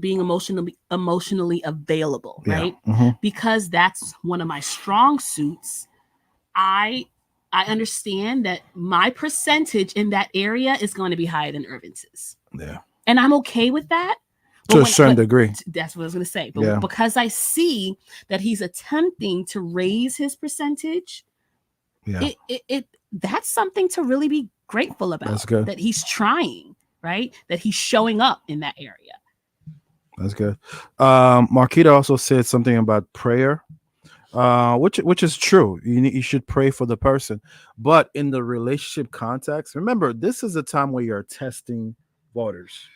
Speaker 2: being emotionally available, right? Because that's one of my strong suits. I understand that my percentage in that area is going to be higher than Irventz's.
Speaker 1: Yeah.
Speaker 2: And I'm okay with that.
Speaker 1: To a certain degree.
Speaker 2: That's what I was going to say. But because I see that he's attempting to raise his percentage, that's something to really be grateful about.
Speaker 1: That's good.
Speaker 2: That he's trying, right? That he's showing up in that area.
Speaker 1: That's good. Marquita also said something about prayer, which is true. You should pray for the person, but in the relationship context, remember, this is a time where you're testing waters.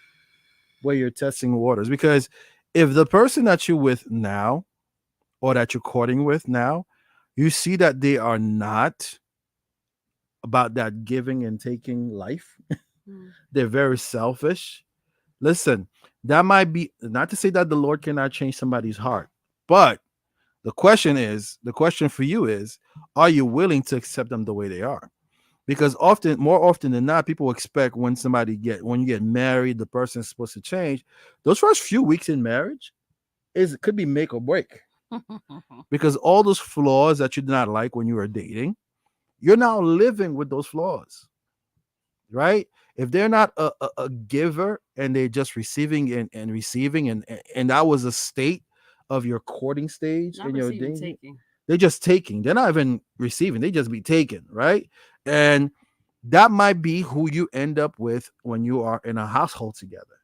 Speaker 1: Because if the person that you're with now, or that you're courting with now, you see that they are not about that giving and taking life.
Speaker 2: Mm.
Speaker 1: They're very selfish. Listen, that might be not to say that the Lord cannot change somebody's heart, but the question for you is, are you willing to accept them the way they are? Because often, more often than not, people expect when you get married, the person's supposed to change. Those first few weeks in marriage could be make or break, because all those flaws that you did not like when you were dating, you're now living with those flaws, right? If they're not a giver and they're just receiving and receiving, and that was a state of your courting stage
Speaker 2: Not
Speaker 1: and your
Speaker 2: receiving,
Speaker 1: dating,
Speaker 2: taking.
Speaker 1: they're just taking. They're not even receiving. They just be taken, right? And that might be who you end up with when you are in a household together.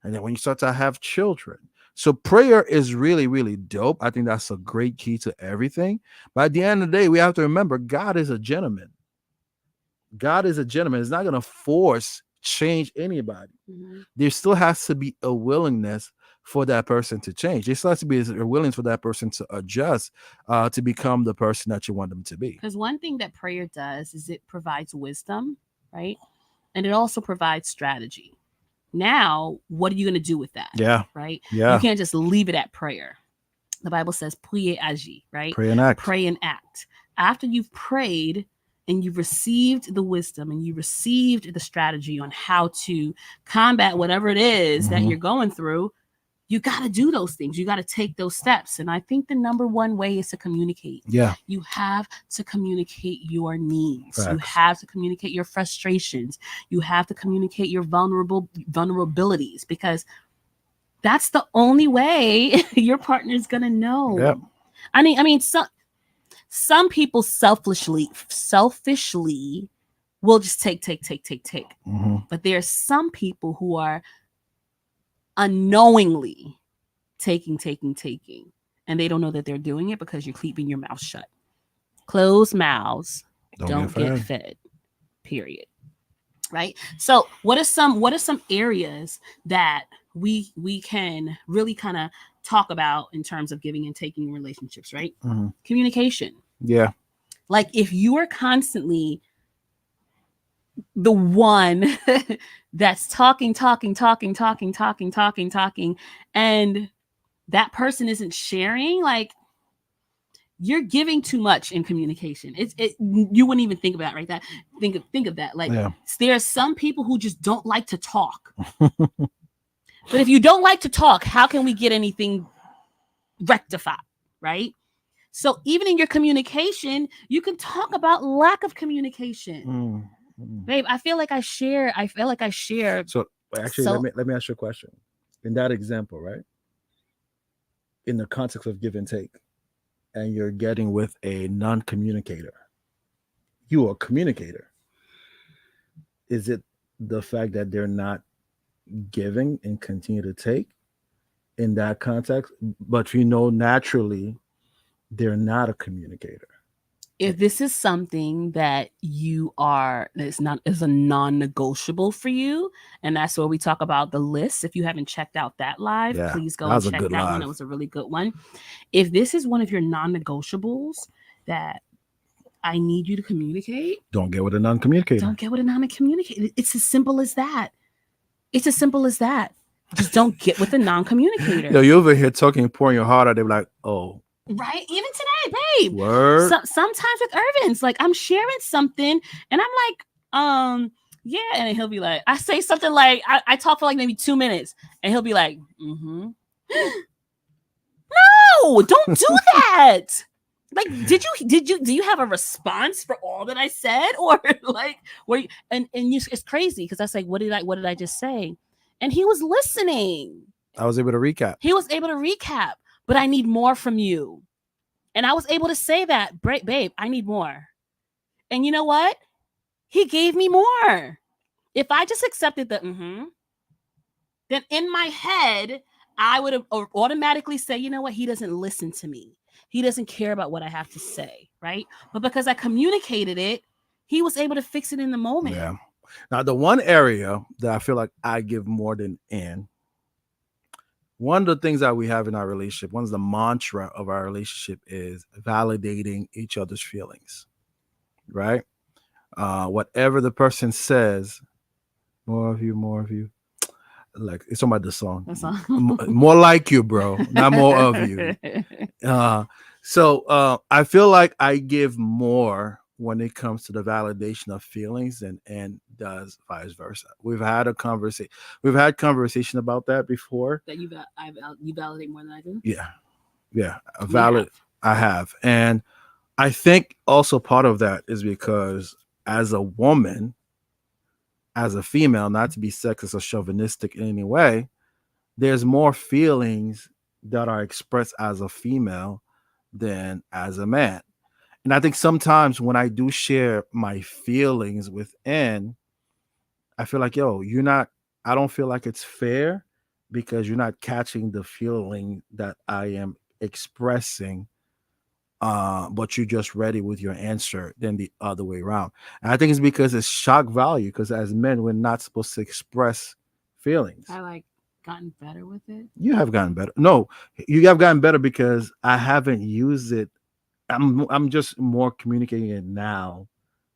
Speaker 1: And then when you start to have children. So prayer is really, really dope. I think that's a great key to everything. But at the end of the day, we have to remember God is a gentleman. God is a gentleman. He's not going to force change anybody.
Speaker 2: Mhm.
Speaker 1: There still has to be a willingness for that person to change. There still has to be a willingness for that person to adjust, to become the person that you want them to be.
Speaker 2: Because one thing that prayer does is it provides wisdom, right? And it also provides strategy. Now, what are you going to do with that?
Speaker 1: Yeah.
Speaker 2: Right? You
Speaker 1: Yeah.
Speaker 2: can't just leave it at prayer. The Bible says, priez agi, right?
Speaker 1: Pray and act.
Speaker 2: Pray and act. After you've prayed and you've received the wisdom and you received the strategy on how to combat whatever it is that
Speaker 1: Mhm.
Speaker 2: you're going through, you got to do those things. You got to take those steps. And I think the number one way is to communicate.
Speaker 1: Yeah.
Speaker 2: You have to communicate your needs. You
Speaker 1: Facts.
Speaker 2: have to communicate your frustrations. You have to communicate your vulnerabilities, because that's the only way your partner's going to know.
Speaker 1: Yep.
Speaker 2: I mean, some people selfishly will just take.
Speaker 1: Hmm.
Speaker 2: But there are some people who are unknowingly taking, and they don't know that they're doing it because you're keeping your mouth shut. Closed mouths don't get fed. Period. Right. So what are some areas that we can really kind of talk about in terms of giving and taking relationships, right?
Speaker 1: Hmm.
Speaker 2: Communication.
Speaker 1: Yeah.
Speaker 2: Like if you are constantly the one that's talking, and that person isn't sharing, like you're giving too much in communication. You wouldn't even think about it, right? That think of that. Like
Speaker 1: Yeah.
Speaker 2: there are some people who just don't like to talk. But if you don't like to talk, how can we get anything rectified, right? So even in your communication, you can talk about lack of communication. Babe, I feel like I share.
Speaker 1: So actually,
Speaker 2: So
Speaker 1: let me ask you a question. In that example, right? In the context of give and take, and you're getting with a non-communicator, you are a communicator. Is it the fact that they're not giving and continue to take in that context, but naturally they're not a communicator?
Speaker 2: if this is something that is a non-negotiable for you, and that's where we talk about the list. If you haven't checked out that live,
Speaker 1: Yeah,
Speaker 2: please go
Speaker 1: that
Speaker 2: and
Speaker 1: was a
Speaker 2: check
Speaker 1: good
Speaker 2: that one.
Speaker 1: live.
Speaker 2: It was a really good one. If this is one of your non-negotiables that I need you to communicate,
Speaker 1: Don't get with a non-communicator.
Speaker 2: don't get with a non-communicator. It's as simple as that. It's as simple as that. Just don't get with a non-communicator.
Speaker 1: Yo, you over here talking, pouring your heart out. They're like, oh,
Speaker 2: Right? Even today, babe.
Speaker 1: word.
Speaker 2: Sometimes with Irvent's, like I'm sharing something and I'm like, yeah, and he'll be like, I say something like I talk for like maybe 2 minutes, and he'll be like, no, don't do that. Like, do you have a response for all that I said, or like where you, and you, it's crazy because I was like, what did I just say? And he was listening.
Speaker 1: I was able to recap.
Speaker 2: He was able to recap, but I need more from you. And I was able to say that, babe, I need more. And you know what? He gave me more. If I just accepted the then in my head, I would have automatically say, you know what? He doesn't listen to me. He doesn't care about what I have to say, right? But because I communicated it, he was able to fix it in the moment.
Speaker 1: Yeah. Now, the one area that I feel like I give more than Anne, one of the things that we have in our relationship, one of the mantra of our relationship is validating each other's feelings, right? Whatever the person says, more of you. Like it's about the song,
Speaker 2: That's all.
Speaker 1: more like you, bro, not more of you. Uh, so I feel like I give more when it comes to the validation of feelings and does vice versa. We've had conversation about that before.
Speaker 2: That you validate more than I do.
Speaker 1: Yeah, yeah, a
Speaker 2: We have.
Speaker 1: valid. I have, and I think also part of that is because as a woman, as a female, not to be sexist or chauvinistic in any way, there's more feelings that are expressed as a female than as a man. And I think sometimes when I do share my feelings within, I feel like, yo, I don't feel like it's fair because you're not catching the feeling that I am expressing, but you're just ready with your answer than the other way around. And I think it's because it's shock value, because as men, we're not supposed to express feelings.
Speaker 2: I like gotten better with it.
Speaker 1: You have gotten better. No, you have gotten better because I haven't used it. I'm just more communicating it now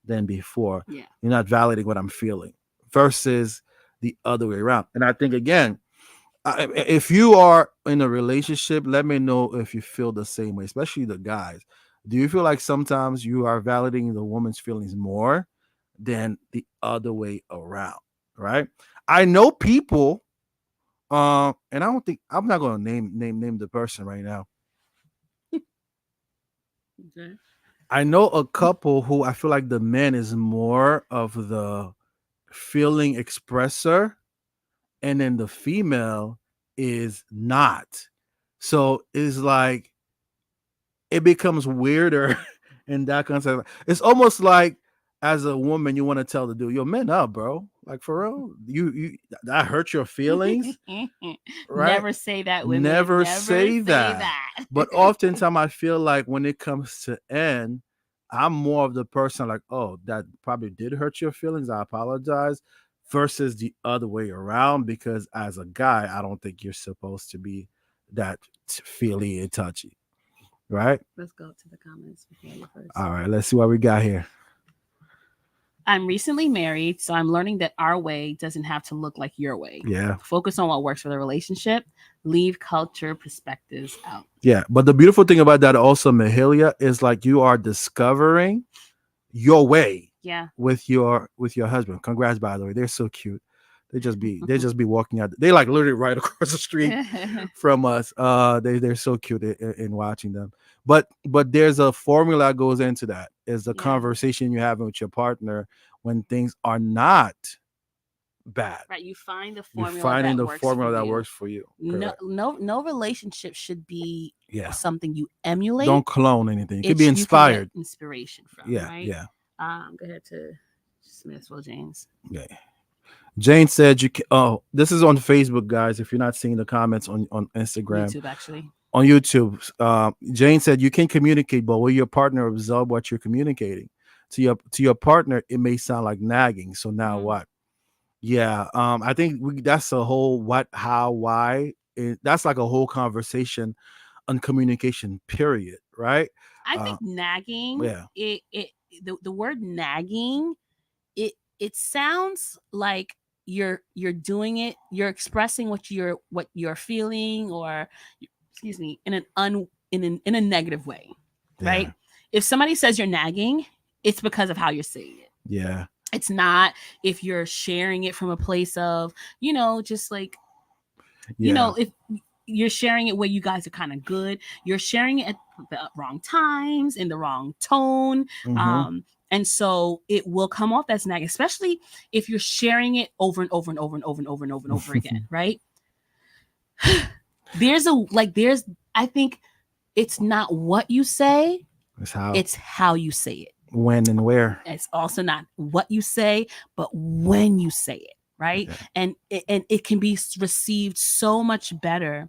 Speaker 1: than before.
Speaker 2: Yeah.
Speaker 1: You're not validating what I'm feeling versus the other way around. And I think again, if you are in a relationship, let me know if you feel the same way, especially the guys. Do you feel like sometimes you are validating the woman's feelings more than the other way around? Right? I know people, and I don't think I'm not going to name the person right now.
Speaker 2: Okay.
Speaker 1: I know a couple who I feel like the man is more of the feeling expressor, and then the female is not. So it's like it becomes weirder in that concept. It's almost like as a woman, you want to tell the dude, "Yo, man up, bro. Like for real, you that hurt your feelings, right?
Speaker 2: Never say that, women.
Speaker 1: Never
Speaker 2: Never
Speaker 1: say
Speaker 2: say
Speaker 1: that."
Speaker 2: that.
Speaker 1: But oftentimes, I feel like when it comes to end, I'm more of the person like, "Oh, that probably did hurt your feelings. I apologize." Versus the other way around, because as a guy, I don't think you're supposed to be that feely and touchy, right?
Speaker 2: Let's go to the comments before you first.
Speaker 1: All right, let's see what we got here.
Speaker 2: I'm recently married, so I'm learning that our way doesn't have to look like your way.
Speaker 1: Yeah.
Speaker 2: Focus on what works for the relationship. Leave culture perspectives out.
Speaker 1: Yeah. But the beautiful thing about that also, Mahalia, is like you are discovering your way
Speaker 2: Yeah.
Speaker 1: with your husband. Congrats, by the way. They're so cute. They just be walking out. They like literally right across the street from us. They're so cute in watching them. But there's a formula that goes into that. Is the
Speaker 2: Yeah.
Speaker 1: conversation you're having with your partner when things are not bad.
Speaker 2: Right. You find the
Speaker 1: You're
Speaker 2: formula
Speaker 1: finding
Speaker 2: that
Speaker 1: the
Speaker 2: works
Speaker 1: formula
Speaker 2: for
Speaker 1: that
Speaker 2: you.
Speaker 1: works for you.
Speaker 2: No,
Speaker 1: Correct.
Speaker 2: no relationship should be
Speaker 1: Yeah.
Speaker 2: something you emulate.
Speaker 1: Don't clone anything. You could be
Speaker 2: You can get
Speaker 1: inspired.
Speaker 2: inspiration from,
Speaker 1: Yeah,
Speaker 2: right?
Speaker 1: yeah,
Speaker 2: Go ahead to Smithville James.
Speaker 1: yeah. Jane said you can, oh, this is on Facebook, guys. If you're not seeing the comments on Instagram,
Speaker 2: YouTube, actually.
Speaker 1: on YouTube, Jane said you can communicate, but will your partner absorb what you're communicating? To your partner, it may sound like nagging. So now
Speaker 2: Mm.
Speaker 1: what? Yeah, I think that's a whole what, how, why. That's like a whole conversation on communication. Period. Right?
Speaker 2: I
Speaker 1: Uh,
Speaker 2: think nagging,
Speaker 1: yeah.
Speaker 2: the word nagging, it sounds like you're doing it, you're expressing what you're feeling, or excuse me, in a negative way, right?
Speaker 1: Yeah.
Speaker 2: If somebody says you're nagging, it's because of how you're saying it.
Speaker 1: Yeah.
Speaker 2: It's not if you're sharing it from a place of, just like,
Speaker 1: Yeah.
Speaker 2: if you're sharing it where you guys are kind of good, you're sharing it at the wrong times, in the wrong tone.
Speaker 1: Mm-hmm.
Speaker 2: And so it will come off as nag, especially if you're sharing it over and over and over and over and over and over and over again, right? there's I think it's not what you say, it's how you say it.
Speaker 1: When and where.
Speaker 2: It's also not what you say, but when you say it, right?
Speaker 1: Yeah.
Speaker 2: And it can be received so much better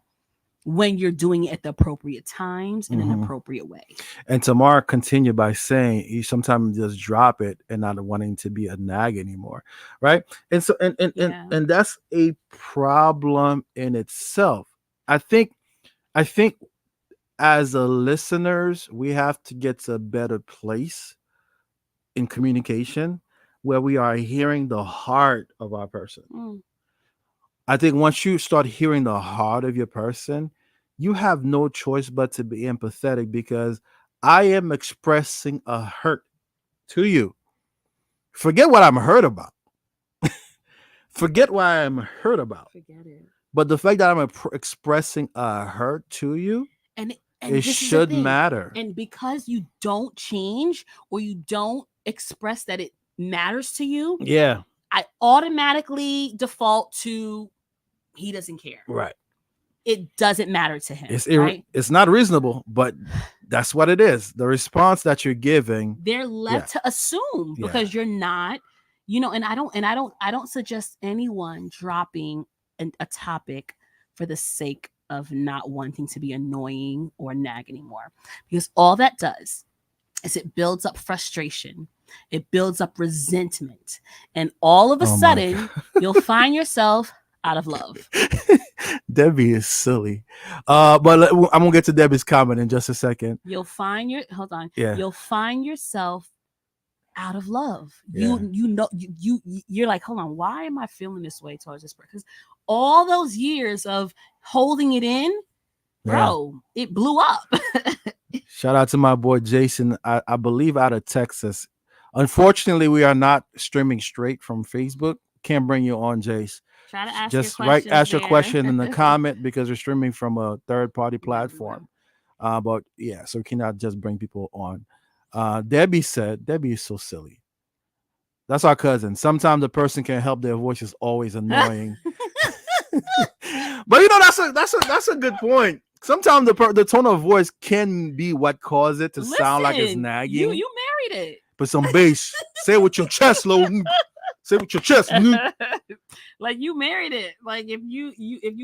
Speaker 2: when you're doing it at the appropriate times in an appropriate way.
Speaker 1: And Tamara continued by saying you sometimes just drop it and not wanting to be a nag anymore, right? And so and that's a problem in itself. I think as a listeners, we have to get to a better place in communication where we are hearing the heart of our person.
Speaker 2: Mm.
Speaker 1: I think once you start hearing the heart of your person, you have no choice but to be empathetic because I am expressing a hurt to you. Forget what I'm hurt about. Forget what I'm hurt about.
Speaker 2: Forget it.
Speaker 1: But the fact that I'm expressing a hurt to you,
Speaker 2: And
Speaker 1: it
Speaker 2: this is the
Speaker 1: should
Speaker 2: thing.
Speaker 1: matter.
Speaker 2: And because you don't change or you don't express that it matters to you,
Speaker 1: Yeah.
Speaker 2: I automatically default to he doesn't care.
Speaker 1: Right.
Speaker 2: It doesn't matter to him.
Speaker 1: It's not reasonable, but that's what it is. The response that you're giving,
Speaker 2: they're left to assume because you're not, and I don't suggest anyone dropping a topic for the sake of not wanting to be annoying or nag anymore, because all that does is it builds up frustration, it builds up resentment, and all of a sudden you'll find yourself out of love.
Speaker 1: Debbie is silly. But I'm gonna get to Debbie's comment in just a second.
Speaker 2: You'll find you'll find yourself out of love. You're like, hold on, why am I feeling this way towards this person? Because all those years of holding it in, bro, it blew up.
Speaker 1: Shout out to my boy Jason, I believe out of Texas. Unfortunately, we are not streaming straight from Facebook. Can't bring you on, Jace.
Speaker 2: Try to ask
Speaker 1: just
Speaker 2: your
Speaker 1: your question in the comment because we're streaming from a third-party platform. But yeah, so we cannot just bring people on. Debbie is so silly. That's our cousin. Sometimes the person can't help their voice is always annoying. But that's a good point. Sometimes the tone of voice can be what causes it to sound like it's nagging.
Speaker 2: You married it.
Speaker 1: Put some bass. Say it with your chest, Loden. Say it with your chest.
Speaker 2: Like you married it. Like if you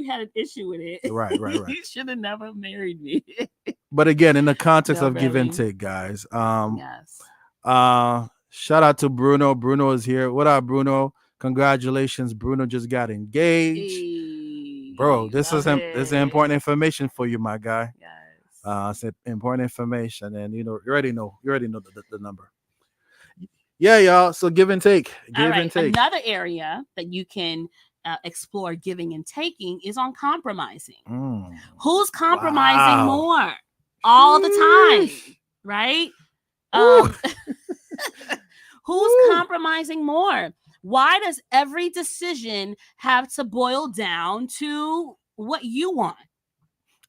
Speaker 2: had an issue with it,
Speaker 1: right.
Speaker 2: You should have never married me.
Speaker 1: But again, in the context of give and take, guys.
Speaker 2: Yes.
Speaker 1: Shout out to Bruno. Bruno is here. What up, Bruno? Congratulations, Bruno just got engaged.
Speaker 2: Hey,
Speaker 1: bro. This is important information for you, my guy.
Speaker 2: Yes.
Speaker 1: It's important information, and you already know the number. Yeah, y'all. So give and take. And take.
Speaker 2: Another area that you can explore giving and taking is on compromising. Who's compromising more all the time, right? Who's compromising more? Why does every decision have to boil down to what you want?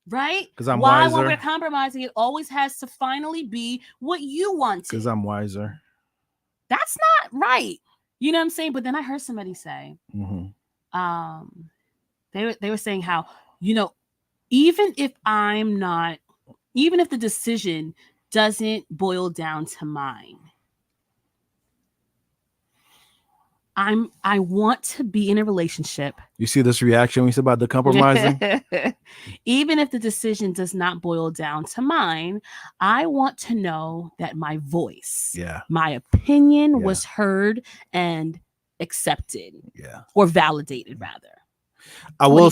Speaker 2: Right?
Speaker 1: Because I'm
Speaker 2: wiser.
Speaker 1: When
Speaker 2: we're compromising, it always has to finally be what you want.
Speaker 1: Because I'm wiser.
Speaker 2: That's not right. You know what I'm saying? But then I heard somebody say, they were saying how, even if the decision doesn't boil down to mine, I want to be in a relationship.
Speaker 1: You see this reaction when you said about the compromising?
Speaker 2: Even if the decision does not boil down to mine, I want to know that my voice, my opinion was heard and accepted. Or validated, rather.
Speaker 1: I will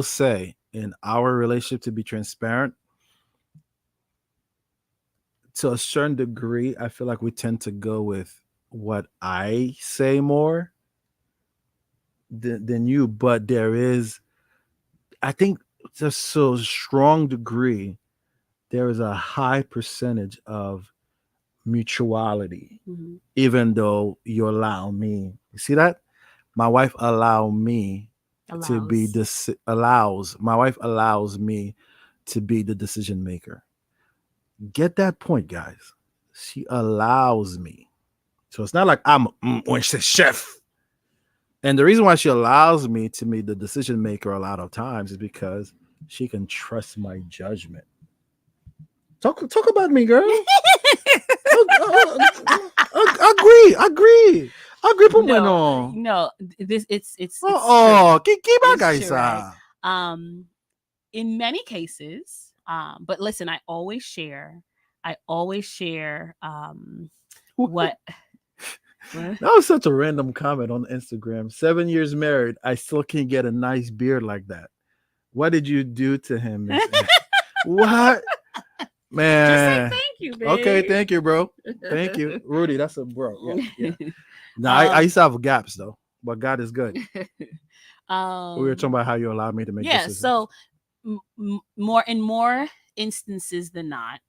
Speaker 1: say, in our relationship, to be transparent, to a certain degree, I feel like we tend to go with what I say more than you, but there is, I think, just so strong degree, there is a high percentage of mutuality, even though you allow me. You see that? My wife allows me to be my wife allows me to be the decision maker. Get that point, guys. She allows me. So it's not like I'm when she says chef. And the reason why she allows me to be the decision maker a lot of times is because she can trust my judgment. Talk about me, girl. Agree. Put me on.
Speaker 2: No, this it's
Speaker 1: keep our guys.
Speaker 2: In many cases, but listen, I always share what.
Speaker 1: That was such a random comment on Instagram. 7 years married, I still can't get a nice beard like that. What did you do to him? What?
Speaker 2: Just say
Speaker 1: Man.
Speaker 2: thank you, babe.
Speaker 1: Okay, thank you, bro. Thank you, Rudy. That's a bro. Yeah, yeah. No, I
Speaker 2: um,
Speaker 1: used to have gaps though, but God is good. We were talking
Speaker 2: um,
Speaker 1: about how you allowed me to make
Speaker 2: yeah.
Speaker 1: decisions.
Speaker 2: So more instances than not,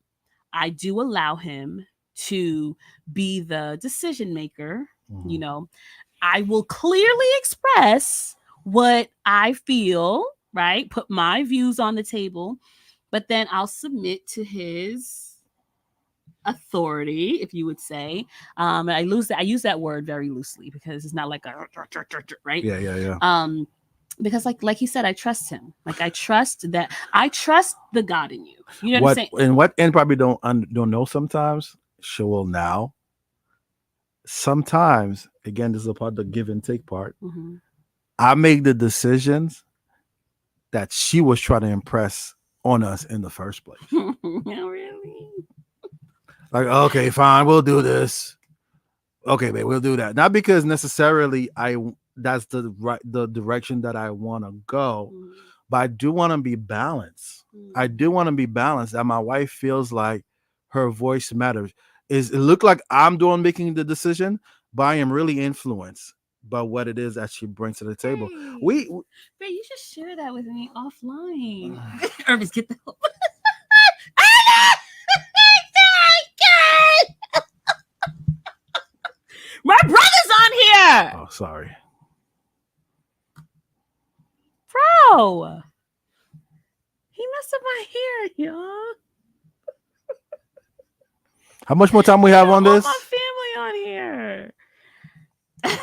Speaker 2: I do allow him to be the decision maker. You
Speaker 1: Mhm.
Speaker 2: know, I will clearly express what I feel, right? Put my views on the table, but then I'll submit to his authority, if you would say. I use that word very loosely because it's not like a right.
Speaker 1: Yeah, yeah, yeah.
Speaker 2: Because like he said, I trust him. Like I trust the God in you. You know what I'm
Speaker 1: What
Speaker 2: saying?
Speaker 1: and what and probably don't know sometimes. Sure will now. Sometimes, again, this is a part of the give and take part.
Speaker 2: Mm-hmm.
Speaker 1: I make the decisions that she was trying to impress on us in the first place.
Speaker 2: Oh, really?
Speaker 1: Like, okay, fine, we'll do this. Okay, babe, we'll do that. Not because necessarily that's the direction that I want to go,
Speaker 2: Mm-hmm.
Speaker 1: but I do want to be balanced. I do want to be balanced that my wife feels like her voice matters. Is it look like I'm doing making the decision, but I am really influenced by what it is that she brings to the table.
Speaker 2: Hey,
Speaker 1: We
Speaker 2: babe, you should share that with me offline. Irvent's, get the hell. My brother's on here,
Speaker 1: oh, sorry.
Speaker 2: bro. He messed up my hair, y'all.
Speaker 1: How much more time we have on
Speaker 2: All
Speaker 1: this?
Speaker 2: my family on here. but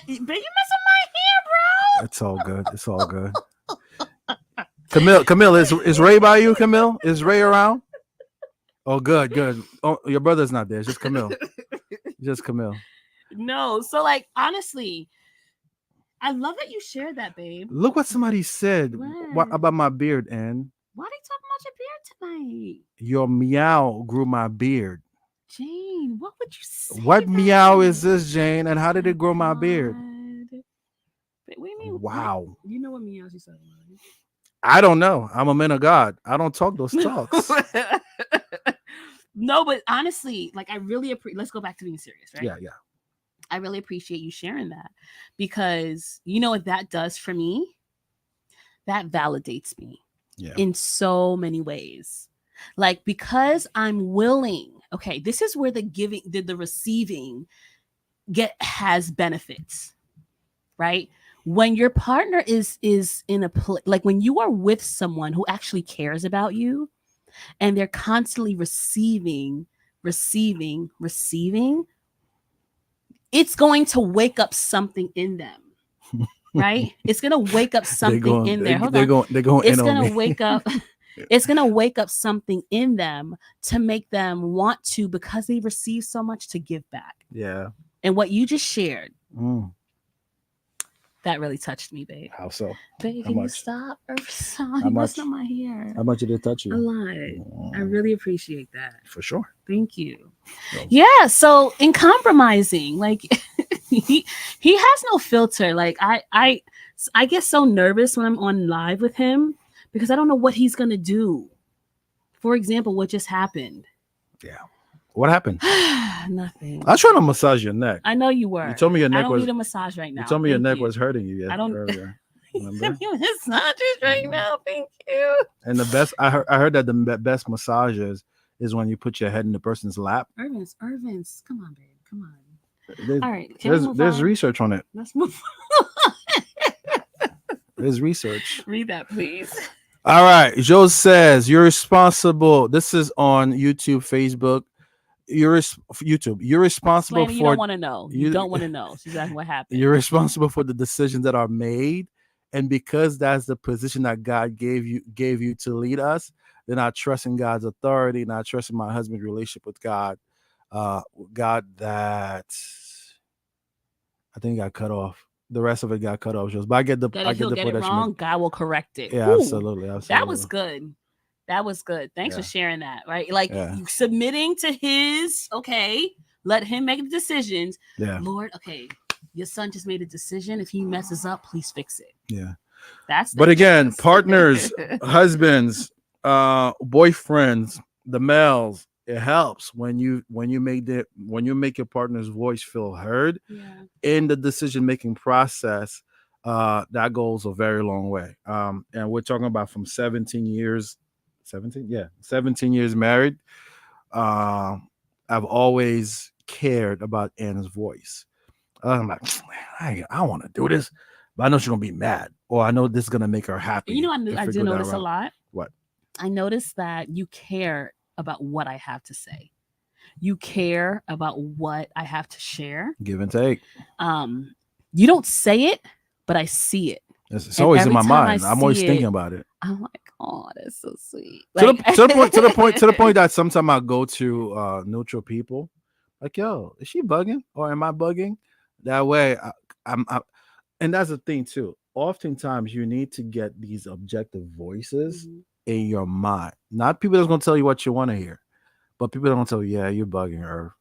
Speaker 2: you messed up my hair, bro.
Speaker 1: It's all good. It's all good. Camille, is Ray by you? Camille, is Ray around? Oh, good, good. Oh, your brother's not there. It's just Camille. Just Camille.
Speaker 2: No, so like honestly, I love that you shared that, babe.
Speaker 1: Look what somebody said
Speaker 2: What?
Speaker 1: about my beard, and
Speaker 2: Why are they talking about your beard tonight?
Speaker 1: your meow grew my beard.
Speaker 2: Jane, what would you say?
Speaker 1: What
Speaker 2: that
Speaker 1: meow
Speaker 2: for?
Speaker 1: is this, Jane? And how did it grow my beard?
Speaker 2: God. But what do you mean?
Speaker 1: Wow.
Speaker 2: You know what meows you said?
Speaker 1: I don't know. I'm a man of God. I don't talk those talks.
Speaker 2: No, but honestly, like I really appreciate. Let's go back to being serious, right?
Speaker 1: Yeah, yeah.
Speaker 2: I really appreciate you sharing that because you know what that does for me? That validates me
Speaker 1: Yeah.
Speaker 2: in so many ways. Like because I'm willing. Okay, this is where the giving, the receiving has benefits, right? When your partner is in a like when you are with someone who actually cares about you and they're constantly receiving, it's going to wake up something in them, right? It's going to wake up something in there. Hold on.
Speaker 1: They're going
Speaker 2: It's
Speaker 1: in on
Speaker 2: going
Speaker 1: me.
Speaker 2: to wake up it's going to wake up something in them to make them want to, because they receive so much, to give back.
Speaker 1: Yeah.
Speaker 2: And what you just shared,
Speaker 1: Mm.
Speaker 2: that really touched me, babe.
Speaker 1: How so?
Speaker 2: Babe,
Speaker 1: How
Speaker 2: can you
Speaker 1: much?
Speaker 2: stop?
Speaker 1: How
Speaker 2: You
Speaker 1: much?
Speaker 2: messed up my hair.
Speaker 1: How much did it touch you?
Speaker 2: A lot. I really appreciate that.
Speaker 1: For sure.
Speaker 2: Thank you.
Speaker 1: So,
Speaker 2: Yeah. So in compromising, like he has no filter. Like I get so nervous when I'm on live with him because I don't know what he's gonna do. For example, what just happened?
Speaker 1: yeah. What happened?
Speaker 2: Nothing.
Speaker 1: I was trying to massage your neck.
Speaker 2: I know you were.
Speaker 1: You told me your neck
Speaker 2: I don't
Speaker 1: was.
Speaker 2: need a massage right now.
Speaker 1: You told me your
Speaker 2: Thank
Speaker 1: neck
Speaker 2: you.
Speaker 1: was hurting you. Yeah,
Speaker 2: I don't-
Speaker 1: earlier. Remember?
Speaker 2: Give me massages right now. Thank you.
Speaker 1: And the best I heard that the best massages is when you put your head in the person's lap.
Speaker 2: Irvent's, come on, babe. Come on.
Speaker 1: There's,
Speaker 2: All right. Can we move
Speaker 1: there's
Speaker 2: on?
Speaker 1: research on it.
Speaker 2: Let's move
Speaker 1: There's research.
Speaker 2: Read that, please.
Speaker 1: All right. Joe says you're responsible. This is on YouTube, Facebook. YouTube. You're responsible
Speaker 2: Explain,
Speaker 1: for.
Speaker 2: you don't want to know. You don't want to know. She's asking what happened.
Speaker 1: You're responsible for the decisions that are made, and because that's the position that God gave you to lead us, then I trust in God's authority, and I trust in my husband's relationship with God. God, that I think got cut off. The rest of it got cut off. But I get the
Speaker 2: That
Speaker 1: I
Speaker 2: if he'll
Speaker 1: get the
Speaker 2: get
Speaker 1: point
Speaker 2: it
Speaker 1: that you
Speaker 2: wrong,
Speaker 1: make.
Speaker 2: God will correct it.
Speaker 1: Yeah,
Speaker 2: Ooh,
Speaker 1: absolutely.
Speaker 2: that was good. That was good. Thanks for
Speaker 1: Yeah.
Speaker 2: sharing that. Right, like
Speaker 1: Yeah.
Speaker 2: you submitting to his. Okay, let him make the decisions.
Speaker 1: Yeah.
Speaker 2: Lord, okay, your son just made a decision. If he messes up, please fix it.
Speaker 1: Yeah.
Speaker 2: That's.
Speaker 1: But again, partners, husbands, boyfriends, the males, it helps when you make your partner's voice feel heard
Speaker 2: Yeah.
Speaker 1: in the decision making process. That goes a very long way. And we're talking about from 17 years, 17, yeah, 17 years married. Um, I've always cared about Anna's voice. I'm like, I want to do this, but I know she's gonna be mad, or I know this is gonna make her
Speaker 2: You
Speaker 1: happy
Speaker 2: know,
Speaker 1: if
Speaker 2: I
Speaker 1: we
Speaker 2: do
Speaker 1: go that
Speaker 2: notice a
Speaker 1: route.
Speaker 2: lot.
Speaker 1: What?
Speaker 2: I notice that you care about what I have to say. You care about what I have to share.
Speaker 1: Give and take.
Speaker 2: Um, you don't say it, but I see it.
Speaker 1: It's
Speaker 2: And
Speaker 1: always in
Speaker 2: every
Speaker 1: my
Speaker 2: time I
Speaker 1: mind. I'm always
Speaker 2: see
Speaker 1: thinking
Speaker 2: it,
Speaker 1: about it.
Speaker 2: I'm like, oh, that's so sweet.
Speaker 1: To the
Speaker 2: Like,
Speaker 1: to the point to the point to the point that sometimes I go to neutral people, like, yo, is she bugging or am I bugging? That way, and that's the thing too. Oftentimes, you need to get these objective voices
Speaker 2: Mhm.
Speaker 1: in your mind, not people that's gonna tell you what you want to hear, but people that gonna tell you, yeah, you're bugging her,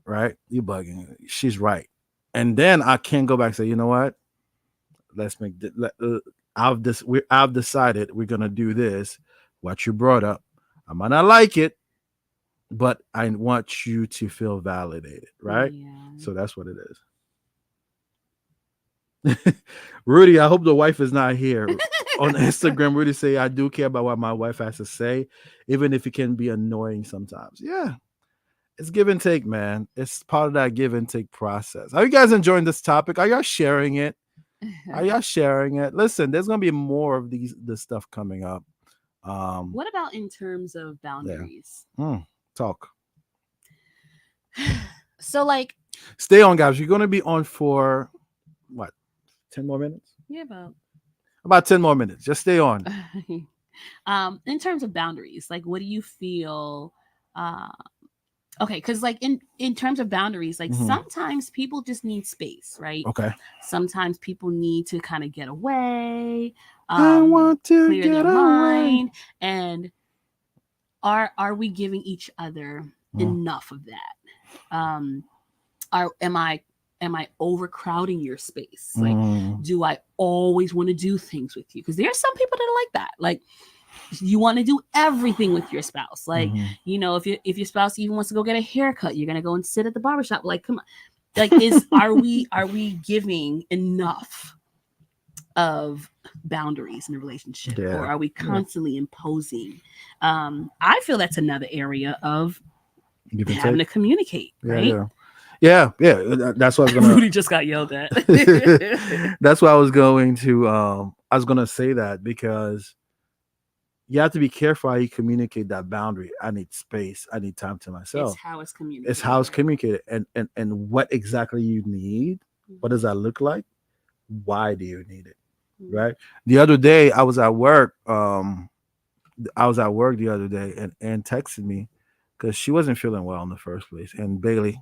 Speaker 1: right? You're bugging. She's right, and then I can go back and say, you know what? Let's make I've decided we're gonna do this. What you brought up, I might not like it, but I want you to feel validated, right?
Speaker 2: Yeah.
Speaker 1: So that's what it is. Rudy, I hope the wife is not here. On Instagram, Rudy say, I do care about what my wife has to say, even if it can be annoying sometimes. Yeah, it's give and take, man. It's part of that give and take process. Are you guys enjoying this topic? Are y'all sharing it? Are y'all sharing it? Listen, there's gonna be more of this stuff coming up. Um,
Speaker 2: What about in terms of
Speaker 1: yeah.
Speaker 2: boundaries?
Speaker 1: Talk.
Speaker 2: So, like,
Speaker 1: Stay on, guys. You're gonna be on for what? 10 more minutes?
Speaker 2: yeah, about
Speaker 1: About 10 more minutes. Just stay on.
Speaker 2: in terms of boundaries, like, what do you feel? Uh, okay, because like in terms of boundaries, like
Speaker 1: Hmm.
Speaker 2: sometimes people just need space, right?
Speaker 1: Okay.
Speaker 2: Sometimes people need to kind of get away,
Speaker 1: I want to
Speaker 2: clear their
Speaker 1: get away.
Speaker 2: mind, and are we giving each other
Speaker 1: Mm,
Speaker 2: enough of that? Are am I overcrowding your space? Like,
Speaker 1: mm,
Speaker 2: do I always want to do things with you? Because there are some people that are like that. Like, you want to do everything with your spouse. Like,
Speaker 1: mhm.
Speaker 2: if your spouse even wants to go get a haircut, you're gonna go and sit at the barbershop. Like, come on. Like, is are we giving enough of boundaries in a relationship, or
Speaker 1: Yeah.
Speaker 2: are we
Speaker 1: Yeah.
Speaker 2: constantly imposing? I feel that's another area of
Speaker 1: Give and
Speaker 2: having
Speaker 1: take.
Speaker 2: to communicate,
Speaker 1: Yeah.
Speaker 2: right?
Speaker 1: Yeah. Yeah. Yeah. That's what I was gonna.
Speaker 2: Rudy just got yelled at.
Speaker 1: That's why I was going to. I was gonna say that because you have to be careful how you communicate that boundary. I need space. I need time to
Speaker 2: It's
Speaker 1: myself.
Speaker 2: how it's
Speaker 1: It's
Speaker 2: communicated,
Speaker 1: how it's
Speaker 2: right?
Speaker 1: communicated, and what exactly you need. What does
Speaker 2: Mhm,
Speaker 1: that look like? Why do you need it?
Speaker 2: mhm.
Speaker 1: Right. The other day, I was at work. I was at work the other day, and Ann texted me because she wasn't feeling well in the first place. And Bailey,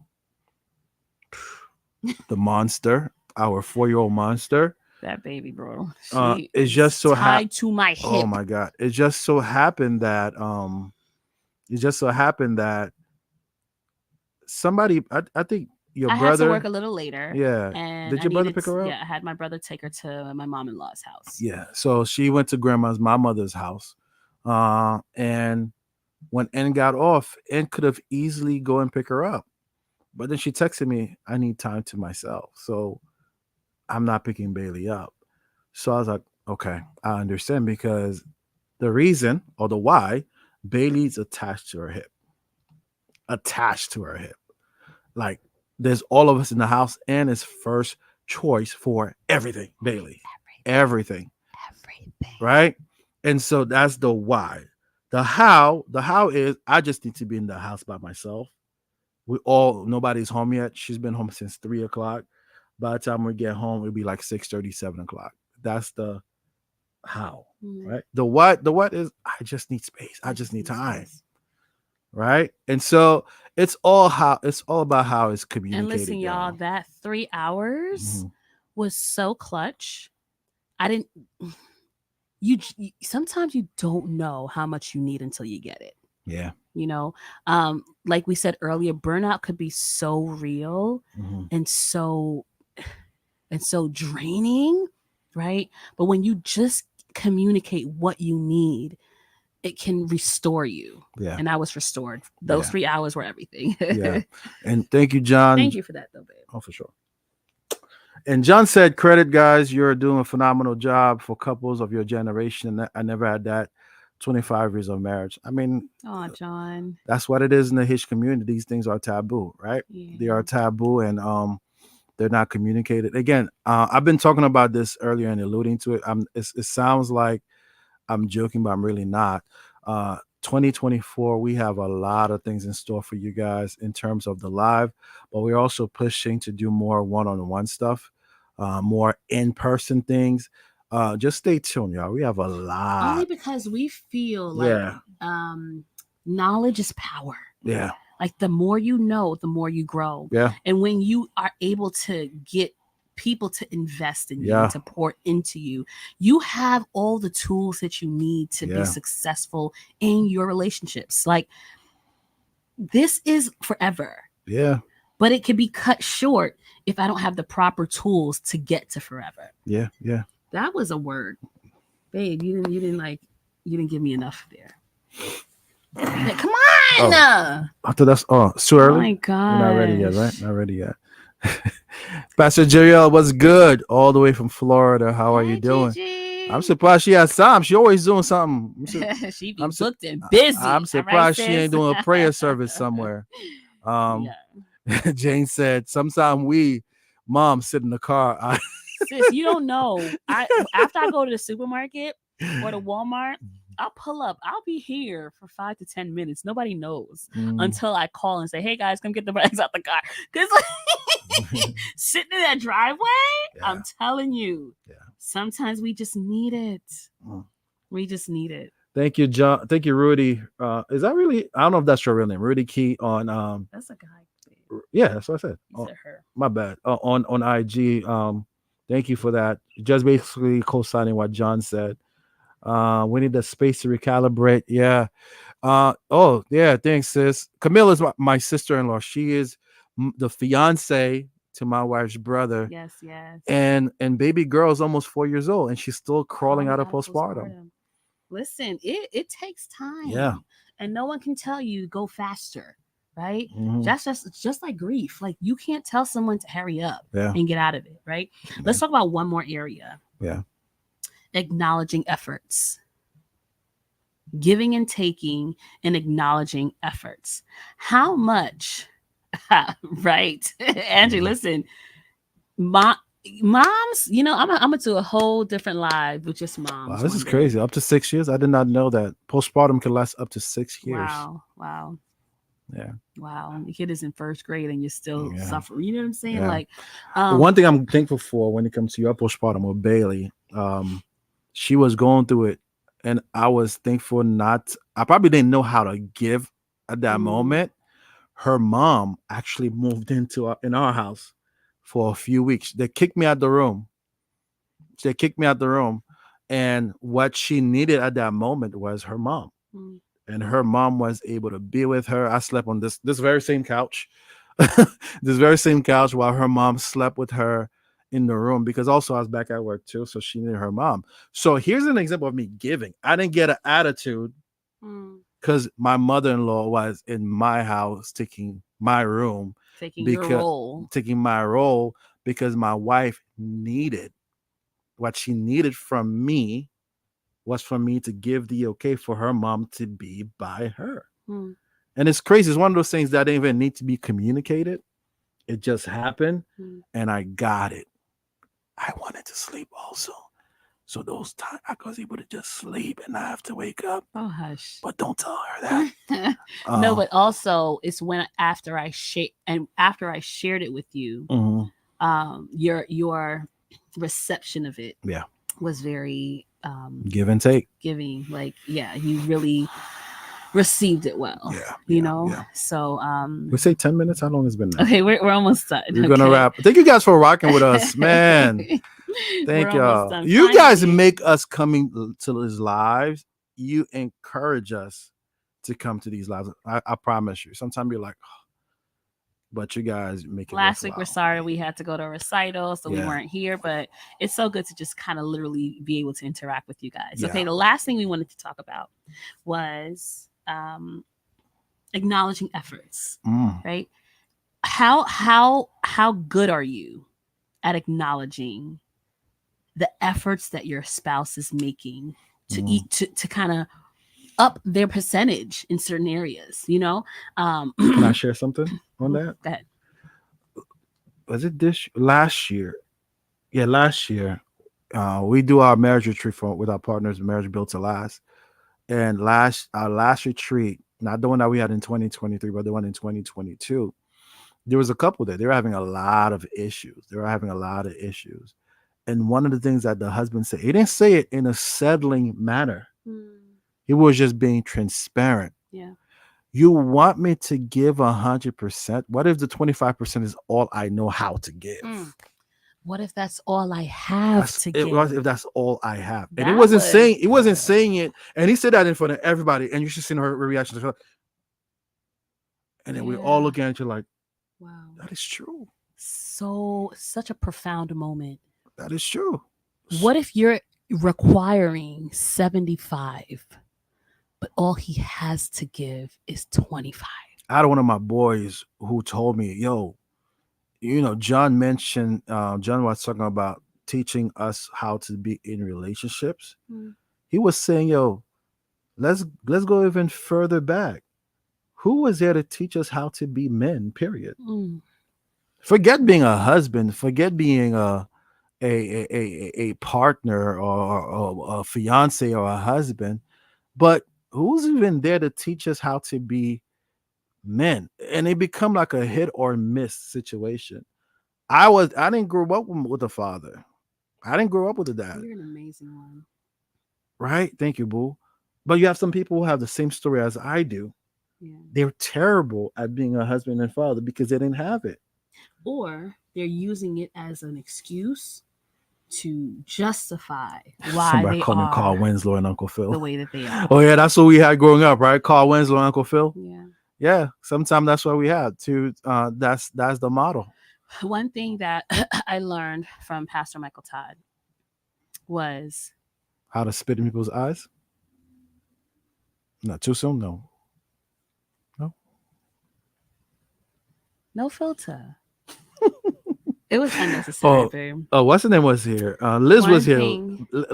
Speaker 1: the monster, our 4-year-old monster,
Speaker 2: That baby, bro. She
Speaker 1: it's just
Speaker 2: is
Speaker 1: so
Speaker 2: tied to my
Speaker 1: oh
Speaker 2: hip.
Speaker 1: my god, it just so happened that it just so happened that somebody, I think your
Speaker 2: I had to work
Speaker 1: brother,
Speaker 2: a little later,
Speaker 1: yeah,
Speaker 2: and
Speaker 1: did
Speaker 2: I
Speaker 1: your brother
Speaker 2: needed,
Speaker 1: pick her up?
Speaker 2: yeah, I had my brother take her to my mom in law's house.
Speaker 1: Yeah, so she went to my mother's house, and when N got off, N could have easily go and pick her up, but then she texted me, I need time to myself, so I'm not picking Bailey up. So I was like, okay, I understand because the reason or the why, Bailey's attached to her hip, attached to her hip. Like there's all of us in the house, and it's first choice for everything, Bailey, everything,
Speaker 2: Everything.
Speaker 1: right? And so that's the why. The how is I just need to be in the house by myself. Nobody's home yet. She's been home since 3 o'clock. By the time we get home, it'll be like 6:30, 7 o'clock. That's the how,
Speaker 2: Mhm.
Speaker 1: right? The what is I just need space. I
Speaker 2: I
Speaker 1: just
Speaker 2: just
Speaker 1: need
Speaker 2: need
Speaker 1: time,
Speaker 2: space.
Speaker 1: right? And so it's all about how it's
Speaker 2: And listen,
Speaker 1: communicated,
Speaker 2: y'all,
Speaker 1: y'all.
Speaker 2: that 3 hours
Speaker 1: Mhm.
Speaker 2: was so clutch. I didn't. Sometimes you don't know how much you need until you get it.
Speaker 1: Yeah.
Speaker 2: You know, like we said earlier, burnout could be so real
Speaker 1: Hmm.
Speaker 2: and so draining, right? But when you just communicate what you need, it can restore you.
Speaker 1: Yeah.
Speaker 2: And I was restored. Those
Speaker 1: Yeah.
Speaker 2: 3 hours were everything.
Speaker 1: Yeah. And thank you, John.
Speaker 2: Thank you for that, though, babe.
Speaker 1: Oh, for sure. And John said, credit, guys. You're doing a phenomenal job for couples of your generation. I never had that. 25 years of marriage. I mean,
Speaker 2: Oh, John.
Speaker 1: that's what it is in the Hitch community. These things are taboo, right?
Speaker 2: Yeah.
Speaker 1: They are taboo, and they're not communicated. Again, I've been talking about this earlier and alluding to it. It sounds like I'm joking, but I'm really not. 2024, we have a lot of things in store for you guys in terms of the live, but we're also pushing to do more one-on-one stuff, more in-person things. Just stay tuned, y'all. We have a lot.
Speaker 2: Only because we feel like
Speaker 1: Yeah.
Speaker 2: knowledge is power.
Speaker 1: Yeah.
Speaker 2: Like the more you know, the more you grow.
Speaker 1: Yeah.
Speaker 2: And when you are able to get people to invest in
Speaker 1: Yeah.
Speaker 2: you, to pour into you, you have all the tools that you need to
Speaker 1: Yeah.
Speaker 2: be successful in your relationships. Like this is forever,
Speaker 1: Yeah.
Speaker 2: but it can be cut short if I don't have the proper tools to get to forever.
Speaker 1: Yeah. Yeah.
Speaker 2: That was a word, babe. You didn't give me enough there. Like, come on.
Speaker 1: I thought that's it's too early.
Speaker 2: Oh my god.
Speaker 1: We're not ready yet, right? Not ready yet. Pastor Jeriel, what's good? All the way from Florida. How are you doing?
Speaker 2: Gigi.
Speaker 1: I'm surprised she has time. She always doing something.
Speaker 2: She be booked and busy.
Speaker 1: I'm surprised she ain't doing a prayer service somewhere.
Speaker 2: Yeah.
Speaker 1: Jane said, "Sometimes we moms sit in the car."
Speaker 2: Sis, you don't know. After I go to the supermarket or the Walmart, I'll pull up. I'll be here for 5 to 10 minutes. Nobody knows until I call and say, "Hey guys, come get the bags out the car." Because sitting in that driveway, I'm telling you, sometimes we just need it. We just need it.
Speaker 1: Thank you, John. Thank you, Rudy. Is that really? I don't know if that's your real name, Rudy Key on.
Speaker 2: That's a guy.
Speaker 1: Yeah, that's what I said.
Speaker 2: You said her.
Speaker 1: My bad. On IG. Thank you for that. Just basically co-signing what John said. We need the space to recalibrate. Yeah. Oh yeah. Thanks, sis. Camilla's my sister-in-law. She is the fiance to my wife's brother.
Speaker 2: Yes, yes.
Speaker 1: And baby girl's almost 4 years old, and she's still crawling out of postpartum.
Speaker 2: Listen, it takes time.
Speaker 1: Yeah.
Speaker 2: And no one can tell you go faster, right?
Speaker 1: Mm-hmm.
Speaker 2: Just like grief. Like you can't tell someone to hurry up and get out of it, right?
Speaker 1: Yeah.
Speaker 2: Let's talk about one more area.
Speaker 1: Yeah.
Speaker 2: Acknowledging efforts. Giving and taking and acknowledging efforts. How much, right? Angie, listen, moms, I'm gonna do a whole different live with just moms.
Speaker 1: Wow, this is crazy. Up to 6 years. I did not know that postpartum can last up to 6 years.
Speaker 2: Wow.
Speaker 1: Yeah.
Speaker 2: Wow. The kid is in first grade and you're still suffering. You know what I'm saying?
Speaker 1: Yeah.
Speaker 2: Like
Speaker 1: one thing I'm thankful for when it comes to your postpartum with Bailey, she was going through it, and I was thankful I probably didn't know how to give at that moment. Her mom actually moved in our house for a few weeks. They kicked me out the room. And what she needed at that moment was her mom. And her mom was able to be with her. I slept on this very same couch, while her mom slept with her in the room, because also I was back at work too. So she needed her mom. So here's an example of me giving. I didn't get an attitude because my mother-in-law was in my house taking my room, taking my role, because my wife needed what she needed from me was for me to give the okay for her mom to be by her. And it's crazy. It's one of those things that didn't even need to be communicated. It just happened, and I got it. I wanted to sleep also. So those times I was able to just sleep and not have to wake up.
Speaker 2: Oh, hush.
Speaker 1: But don't tell her that.
Speaker 2: No, but also it's when after I shared it with you, your reception of it was very
Speaker 1: give and take.
Speaker 2: Giving. Like, you really received it well. So
Speaker 1: we say 10 minutes. How long has it been now?
Speaker 2: Okay, we're almost done.
Speaker 1: We're gonna wrap. Thank you guys for rocking with us, man. Thank y'all. You guys make us coming to these lives. You encourage us to come to these lives. I promise you. Sometimes you're like, but you guys make it
Speaker 2: Last week, we're
Speaker 1: worthwhile.
Speaker 2: sorry we had to go to a recital, so we
Speaker 1: Yeah.
Speaker 2: weren't here, but it's so good to just kind of literally be able to interact with you guys.
Speaker 1: Yeah.
Speaker 2: Okay, the last thing we wanted to talk about was acknowledging efforts,
Speaker 1: Mm.
Speaker 2: right? How good are you at acknowledging the efforts that your spouse is making to
Speaker 1: Mm.
Speaker 2: eat to kind of up their percentage in certain areas, you know?
Speaker 1: Can I share something on that?
Speaker 2: Go ahead.
Speaker 1: Was it this last year? Yeah, last year. We do our marriage retreat with our partners, Marriage Built to Last. And our last retreat, not the one that we had in 2023, but the one in 2022, there was a couple there. They were having a lot of issues. And one of the things that the husband said, he didn't say it in a settling manner. He was just being transparent.
Speaker 2: Yeah.
Speaker 1: You want me to give 100%? What if the 25% is all I know how to give?
Speaker 2: What if that's all I have to give?
Speaker 1: If that's all I have, and
Speaker 2: That
Speaker 1: he wasn't saying it, and he said that in front of everybody, and you should see her reaction to her. And then we're all looking at you like,
Speaker 2: wow,
Speaker 1: that is true.
Speaker 2: Such a profound moment.
Speaker 1: That is true.
Speaker 2: What if you're requiring 75, but all he has to give is 25?
Speaker 1: I had one of my boys who told me, yo, John mentioned, John was talking about teaching us how to be in relationships. He was saying, yo, let's go even further back. Who was there to teach us how to be men, period? Forget being a husband, forget being a partner or a fiance or a husband, but who's even there to teach us how to be men? And it become like a hit or miss situation. I didn't grow up with a father. I didn't grow up with a dad.
Speaker 2: You're an amazing one.
Speaker 1: Right? Thank you, boo. But you have some people who have the same story as I do.
Speaker 2: Yeah.
Speaker 1: They're terrible at being a husband and father because they didn't have it.
Speaker 2: Or they're using it as an excuse to justify why
Speaker 1: Somebody
Speaker 2: they
Speaker 1: called me
Speaker 2: are
Speaker 1: Carl Winslow and Uncle Phil.
Speaker 2: the way that they are.
Speaker 1: Oh yeah, that's what we had growing up, right? Carl Winslow and Uncle Phil.
Speaker 2: Yeah.
Speaker 1: Yeah, sometimes that's what we had to. That's the model.
Speaker 2: One thing that I learned from Pastor Michael Todd was
Speaker 1: how to spit in people's eyes. Not too soon, no.
Speaker 2: No filter. It was unnecessary, babe.
Speaker 1: Oh, what's her name was here? Liz was here.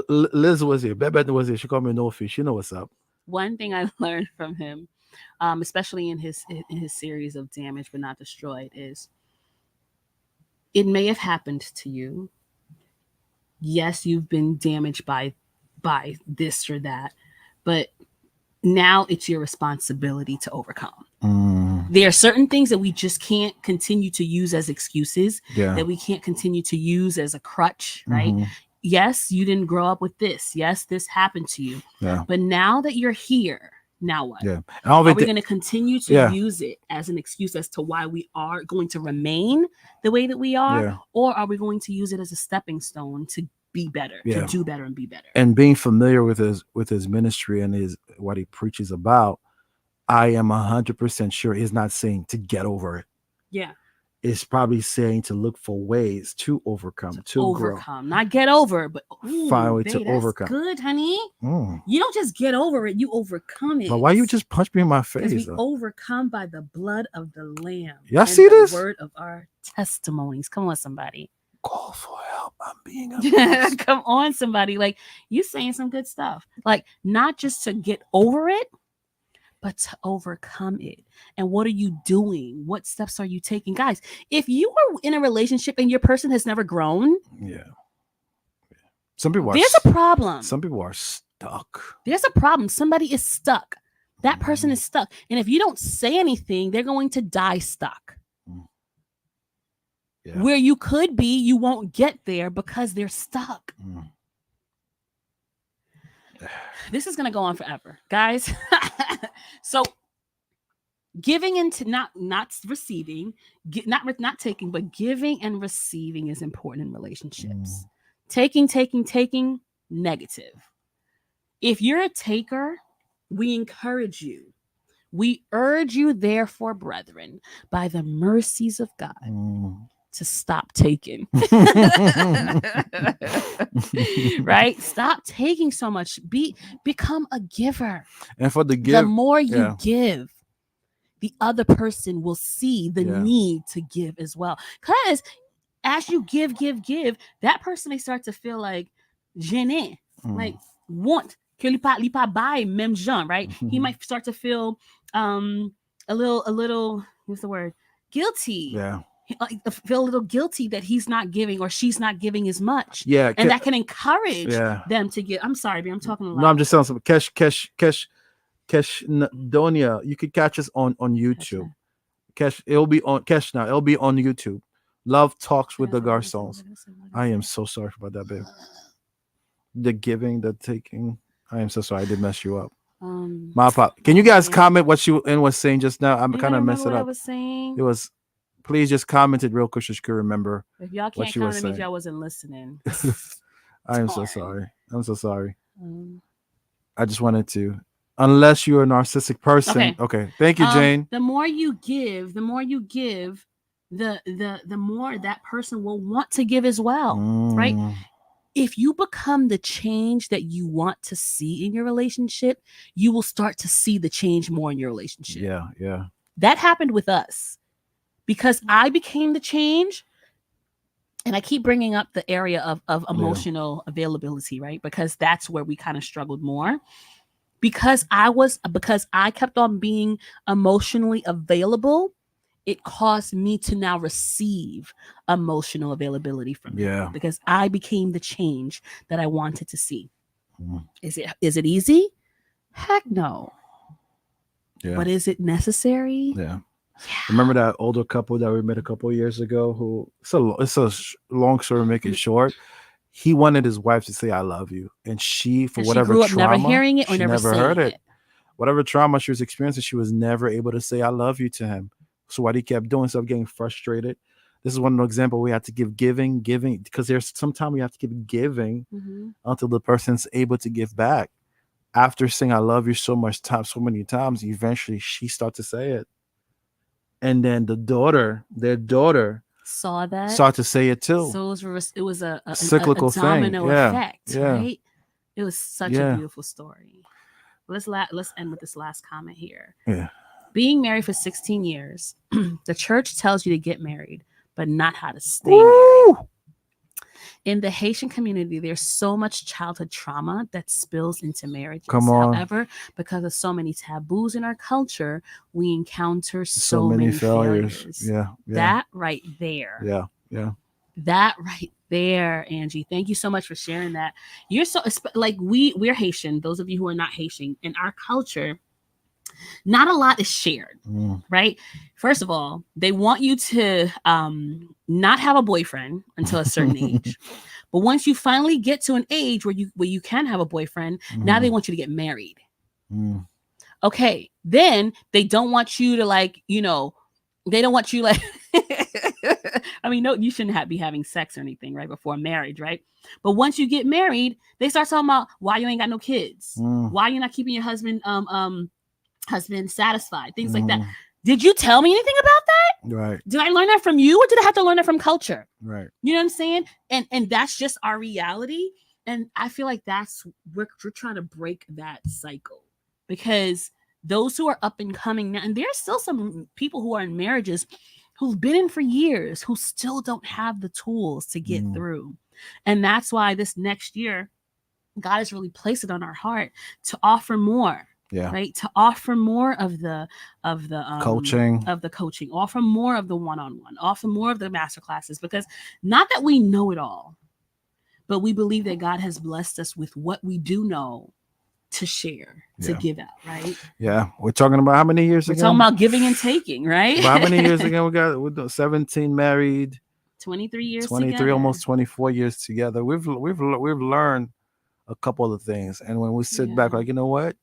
Speaker 1: Liz was here. Bebe was here. She called me no fish. You know what's up.
Speaker 2: One thing I learned from him, especially in his series of Damaged but Not Destroyed, is it may have happened to you. Yes, you've been damaged by this or that, but now it's your responsibility to overcome. There are certain things that we just can't continue to use as excuses, that we can't continue to use as a crutch, right? Yes, you didn't grow up with this. Yes, this happened to you.
Speaker 1: Yeah.
Speaker 2: But now that you're here, now what?
Speaker 1: Yeah.
Speaker 2: Are we going to continue to use it as an excuse as to why we are going to remain the way that we are?
Speaker 1: Yeah.
Speaker 2: Or are we going to use it as a stepping stone to be better, to do better and be better?
Speaker 1: And being familiar with his ministry and what he preaches about, I am 100% sure he's not saying to get over it.
Speaker 2: Yeah.
Speaker 1: It's probably saying to look for ways to overcome, to
Speaker 2: overcome, grow. Not get over, but
Speaker 1: find a way to overcome.
Speaker 2: Good, honey. You don't just get over it; you overcome it.
Speaker 1: But why you just punch me in my face?
Speaker 2: Because we overcome by the blood of the Lamb.
Speaker 1: Y'all see this?
Speaker 2: Word of our testimonies. Come on, somebody.
Speaker 1: Call for help. I'm being abused.
Speaker 2: Come on, somebody. Like, you saying some good stuff. Like, not just to get over it, but to overcome it. And what are you doing? What steps are you taking? Guys, if you are in a relationship and your person has never grown,
Speaker 1: some people
Speaker 2: there's a problem.
Speaker 1: Some people are stuck.
Speaker 2: There's a problem. Somebody is stuck. That person is stuck. And if you don't say anything, they're going to die stuck. Yeah. Where you could be, you won't get there because they're stuck. This is going to go on forever, guys. So giving into not receiving, not taking, but giving and receiving is important in relationships. Taking, negative. If you're a taker, we encourage you. We urge you, therefore, brethren, by the mercies of God, to stop taking. Right? Stop taking so much. Become a giver.
Speaker 1: And for the
Speaker 2: The
Speaker 1: give,
Speaker 2: more you
Speaker 1: yeah,
Speaker 2: give, the other person will see the
Speaker 1: yeah,
Speaker 2: need to give as well. Because as you give, that person may start to feel like gêné, like want que li pas buy même gens, right? He might start to feel a little what's the word? Guilty.
Speaker 1: yeah,
Speaker 2: Like feel a little guilty that he's not giving or she's not giving as much.
Speaker 1: yeah,
Speaker 2: And that can encourage
Speaker 1: yeah.
Speaker 2: them to give. I'm sorry, babe, I'm talking a
Speaker 1: No, I'm
Speaker 2: lot.
Speaker 1: just telling some Kesh Donia. You could catch us on
Speaker 2: Catch
Speaker 1: YouTube.
Speaker 2: that.
Speaker 1: Kesh, it'll be on Kesh now. It'll be on YouTube. Love talks with the
Speaker 2: What is it?
Speaker 1: Garcons.
Speaker 2: What is it? What
Speaker 1: I
Speaker 2: is
Speaker 1: am
Speaker 2: it?
Speaker 1: so sorry about that, babe. The giving, the taking. I am so sorry. I did mess you up. My pop. Can you guys
Speaker 2: Okay.
Speaker 1: comment what she was saying just now? I'm
Speaker 2: You
Speaker 1: kind
Speaker 2: gotta
Speaker 1: of
Speaker 2: remember
Speaker 1: messed it
Speaker 2: what I
Speaker 1: up.
Speaker 2: was saying.
Speaker 1: It was. Please just comment it real quick so she could remember
Speaker 2: If y'all
Speaker 1: what
Speaker 2: can't
Speaker 1: she
Speaker 2: count,
Speaker 1: was
Speaker 2: it means
Speaker 1: saying.
Speaker 2: y'all wasn't listening.
Speaker 1: I am so
Speaker 2: Darn.
Speaker 1: sorry. I'm so sorry.
Speaker 2: Um,
Speaker 1: I just wanted to. Unless you're a narcissistic person.
Speaker 2: okay.
Speaker 1: Okay. Thank you, Jane.
Speaker 2: The more you give, the more that person will want to give as well, right?
Speaker 1: Mm,
Speaker 2: If you become the change that you want to see in your relationship, you will start to see the change more in your relationship.
Speaker 1: yeah, yeah.
Speaker 2: That happened with us because I became the change. And I keep bringing up the area of
Speaker 1: Yeah.
Speaker 2: emotional availability, right? Because that's where we kind of struggled more. Because I kept on being emotionally available, it caused me to now receive emotional availability from him
Speaker 1: Yeah.
Speaker 2: because I became the change that I wanted to see.
Speaker 1: Mm,
Speaker 2: Is it easy? Heck no.
Speaker 1: yeah.
Speaker 2: But is it necessary?
Speaker 1: Yeah.
Speaker 2: Yeah.
Speaker 1: Remember that older couple that we met a couple years ago who it's a long story, make it short. He wanted his wife to say I love you. And she, for
Speaker 2: And she
Speaker 1: whatever
Speaker 2: grew up never
Speaker 1: trauma,
Speaker 2: hearing it or
Speaker 1: she
Speaker 2: never
Speaker 1: never heard
Speaker 2: saying
Speaker 1: it.
Speaker 2: it.
Speaker 1: Whatever trauma she was experiencing, she was never able to say I love you to him. So what he kept doing, instead of getting frustrated. This is one of the examples we have to give giving, because there's sometimes we have to keep giving
Speaker 2: Mm-hmm.
Speaker 1: until the person's able to give back. After saying I love you so many times, eventually she starts to say it. And then their daughter,
Speaker 2: Saw that.
Speaker 1: start to say it too.
Speaker 2: So it was a
Speaker 1: Cyclical thing.
Speaker 2: domino
Speaker 1: Yeah.
Speaker 2: effect,
Speaker 1: Yeah.
Speaker 2: right? It was such a
Speaker 1: Yeah.
Speaker 2: beautiful story. Let's end with this last comment here.
Speaker 1: Yeah.
Speaker 2: Being married for 16 years, the church tells you to get married, but not how to stay married.
Speaker 1: Woo!
Speaker 2: In the Haitian community, there's so much childhood trauma that spills into marriages.
Speaker 1: Come on.
Speaker 2: However, because of so many taboos in our culture, we encounter
Speaker 1: So
Speaker 2: so
Speaker 1: many
Speaker 2: many
Speaker 1: failures.
Speaker 2: failures.
Speaker 1: Yeah. Yeah.
Speaker 2: That right there.
Speaker 1: Yeah. Yeah.
Speaker 2: That right there, Angie. Thank you so much for sharing that. You're so like we're Haitian. Those of you who are not Haitian, in our culture, not a lot is shared,
Speaker 1: Mm.
Speaker 2: right? First of all, they want you to not have a boyfriend until a certain age. But once you finally get to an age where you can have a boyfriend, now they want you to get married.
Speaker 1: Mm.
Speaker 2: Okay, then they don't want you to they don't want you like I mean, no, you shouldn't be having sex or anything right before marriage, right? But once you get married, they start talking about why you ain't got no kids,
Speaker 1: Mm.
Speaker 2: why you're not keeping your husband satisfied, things like that.
Speaker 1: Mm.
Speaker 2: Did you tell me anything about that?
Speaker 1: Right.
Speaker 2: Did I learn that from you, or did I have to learn that from culture?
Speaker 1: Right.
Speaker 2: You know what I'm saying? And that's just our reality. And I feel like we're trying to break that cycle, because those who are up and coming now, and there's still some people who are in marriages who've been in for years who still don't have the tools to get through. And that's why this next year, God has really placed it on our heart to offer more.
Speaker 1: Yeah.
Speaker 2: Right, to offer more of the
Speaker 1: Coaching.
Speaker 2: offer more of the one-on-one, offer more of the master classes, because not that we know it all, but we believe that God has blessed us with what we do know to share, to give out, right?
Speaker 1: Yeah. We're talking about how many years
Speaker 2: We're
Speaker 1: again?
Speaker 2: talking about giving and taking, right?
Speaker 1: But how many years again we got? We're 17 married,
Speaker 2: 23 years
Speaker 1: 23,
Speaker 2: together.
Speaker 1: almost 24 years together. We've learned a couple of things, and when we sit back, like, you know what,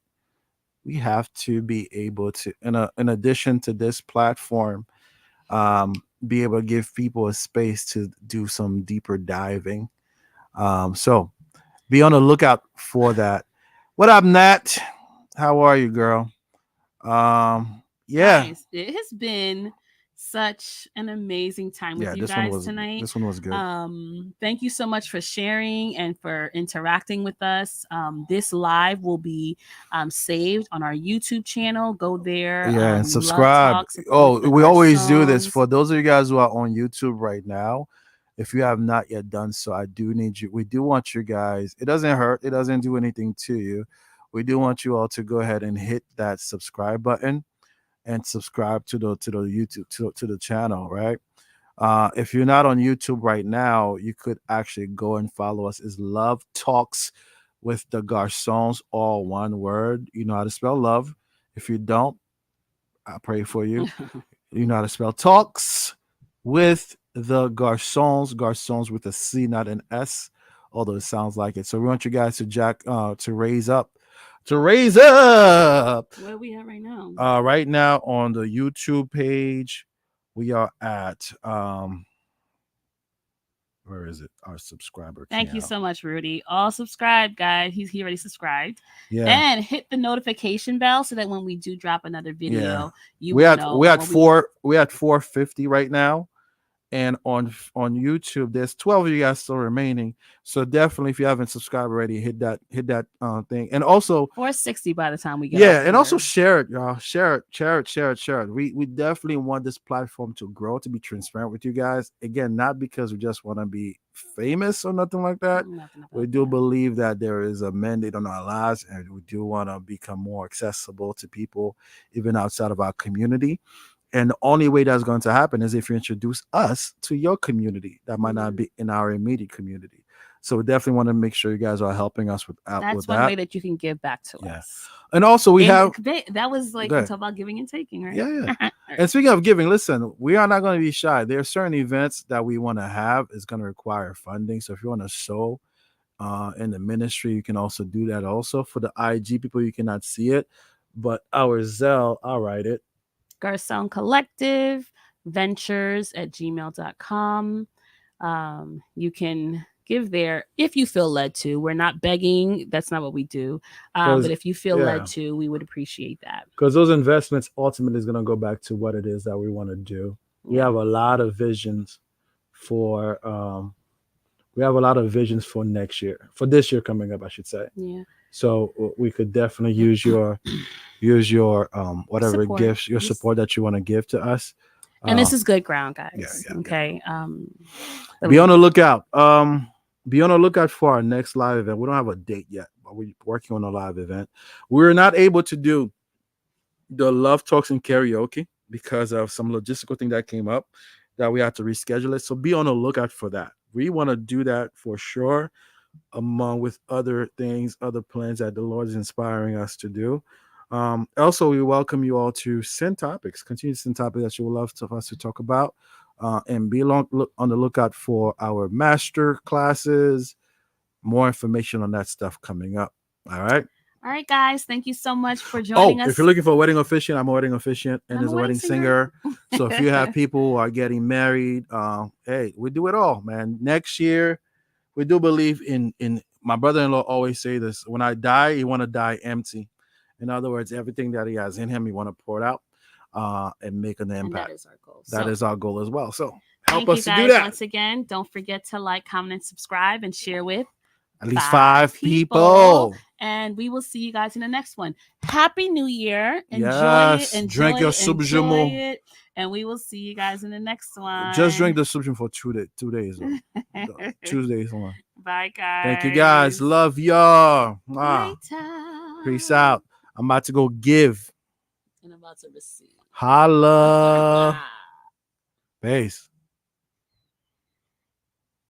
Speaker 1: we have to be able to, in addition to this platform, be able to give people a space to do some deeper diving. So be on the lookout for that. What up, Nat? How are you, girl? Yeah,
Speaker 2: Guys, it has been such an amazing time with
Speaker 1: yeah.
Speaker 2: you guys tonight.
Speaker 1: This one was good.
Speaker 2: Thank you so much for sharing and for interacting with us. This live will be saved on our YouTube channel. Go there,
Speaker 1: Yeah, and
Speaker 2: Love
Speaker 1: subscribe.
Speaker 2: Talks with
Speaker 1: Oh,
Speaker 2: the
Speaker 1: we always do this
Speaker 2: Garcons.
Speaker 1: for those of you guys who are on YouTube right now. If you have not yet done so, I do need you. We do want you guys. It doesn't hurt. It doesn't do anything to you. We do want you all to go ahead and hit that subscribe button and subscribe to the YouTube to the channel, right? If you're not on YouTube right now, you could actually go and follow us. Is Love Talks with the Garcons, all one word. You know how to spell love. If you don't, I pray for you. You know how to spell talks with the Garcons, Garcons with a C, not an S, although it sounds like it. So we want you guys to raise up.
Speaker 2: Where are we at right now?
Speaker 1: Right now on the YouTube page, we are at where is it? Our subscriber
Speaker 2: Thank you
Speaker 1: count.
Speaker 2: so much, Rudy. All subscribed, guys. He already subscribed.
Speaker 1: Yeah,
Speaker 2: And hit the notification bell so that when we do drop another
Speaker 1: yeah.
Speaker 2: video, you will know.
Speaker 1: We at 450 right now. And on YouTube, there's 12 of you guys still remaining. So definitely, if you haven't subscribed already, hit that thing. And also,
Speaker 2: 460 by the time we get
Speaker 1: yeah,
Speaker 2: off
Speaker 1: and also
Speaker 2: here.
Speaker 1: share it, y'all. Share it. We definitely want this platform to grow, to be transparent with you guys. Again, not because we just want to be famous or nothing like that.
Speaker 2: Nothing about
Speaker 1: We do
Speaker 2: that.
Speaker 1: believe that there is a mandate on our lives, and we do want to become more accessible to people, even outside of our community. And the only way that's going to happen is if you introduce us to your community that might not be in our immediate community. So we definitely want to make sure you guys are helping us with
Speaker 2: That's one
Speaker 1: that.
Speaker 2: way that you can give back to
Speaker 1: Yeah.
Speaker 2: us.
Speaker 1: And also we
Speaker 2: And
Speaker 1: have
Speaker 2: that was like, we
Speaker 1: good.
Speaker 2: talk about giving and taking, right?
Speaker 1: Yeah, yeah. And speaking of giving, listen, we are not going to be shy. There are certain events that we want to have. It's going to require funding. So if you want to sow in the ministry, you can also do that. Also for the IG people, you cannot see it, but our Zelle, I'll write it.
Speaker 2: Garcon Collective Ventures at gmail.com. You can give there if you feel led to. We're not begging. That's not what we do. But if you feel led to, we would appreciate that.
Speaker 1: Because those investments ultimately is going to go back to what it is that we want to do. We have a lot of visions for next year, for this year coming up, I should say.
Speaker 2: Yeah.
Speaker 1: So we could definitely use your whatever
Speaker 2: Support.
Speaker 1: gifts, your support that you want to give to us.
Speaker 2: And this is good ground, guys.
Speaker 1: Yeah.
Speaker 2: Okay.
Speaker 1: Be on the lookout. Be on the lookout for our next live event. We don't have a date yet, but we're working on a live event. We're not able to do the Love Talks and karaoke because of some logistical thing that came up that we had to reschedule it. So be on the lookout for that. We want to do that for sure, among with other things, other plans that the Lord is inspiring us to do. Also, we welcome you all to send topics, continue to send topics that you would love us to talk about, and be on the lookout for our master classes. More information on that stuff coming up. All right.
Speaker 2: All right, guys. Thank you so much for joining us.
Speaker 1: If you're looking for a wedding officiant, I'm a wedding officiant and
Speaker 2: I'm
Speaker 1: there's a wedding singer. So if you have people who are getting married, hey, we do it all, man. Next year, we do believe in my brother-in-law always say this: when I die, you want to die empty. In other words, everything that he has in him, you want to pour it out and make an impact.
Speaker 2: And that is our goal.
Speaker 1: That is our goal as well. So help
Speaker 2: thank
Speaker 1: us
Speaker 2: you
Speaker 1: to
Speaker 2: guys
Speaker 1: do that.
Speaker 2: Once again, don't forget to like, comment, and subscribe, and share with
Speaker 1: at least 5 people.
Speaker 2: And we will see you guys in the next one. Happy New Year.
Speaker 1: Enjoy it. Drink your subjumo.
Speaker 2: And we will see you guys in the next one.
Speaker 1: Just drink the subjumo for 2 days. 2 days on.
Speaker 2: Bye, guys.
Speaker 1: Thank you, guys. Love y'all. Peace out. I'm about to go give.
Speaker 2: And I'm about to receive.
Speaker 1: Holla. Peace.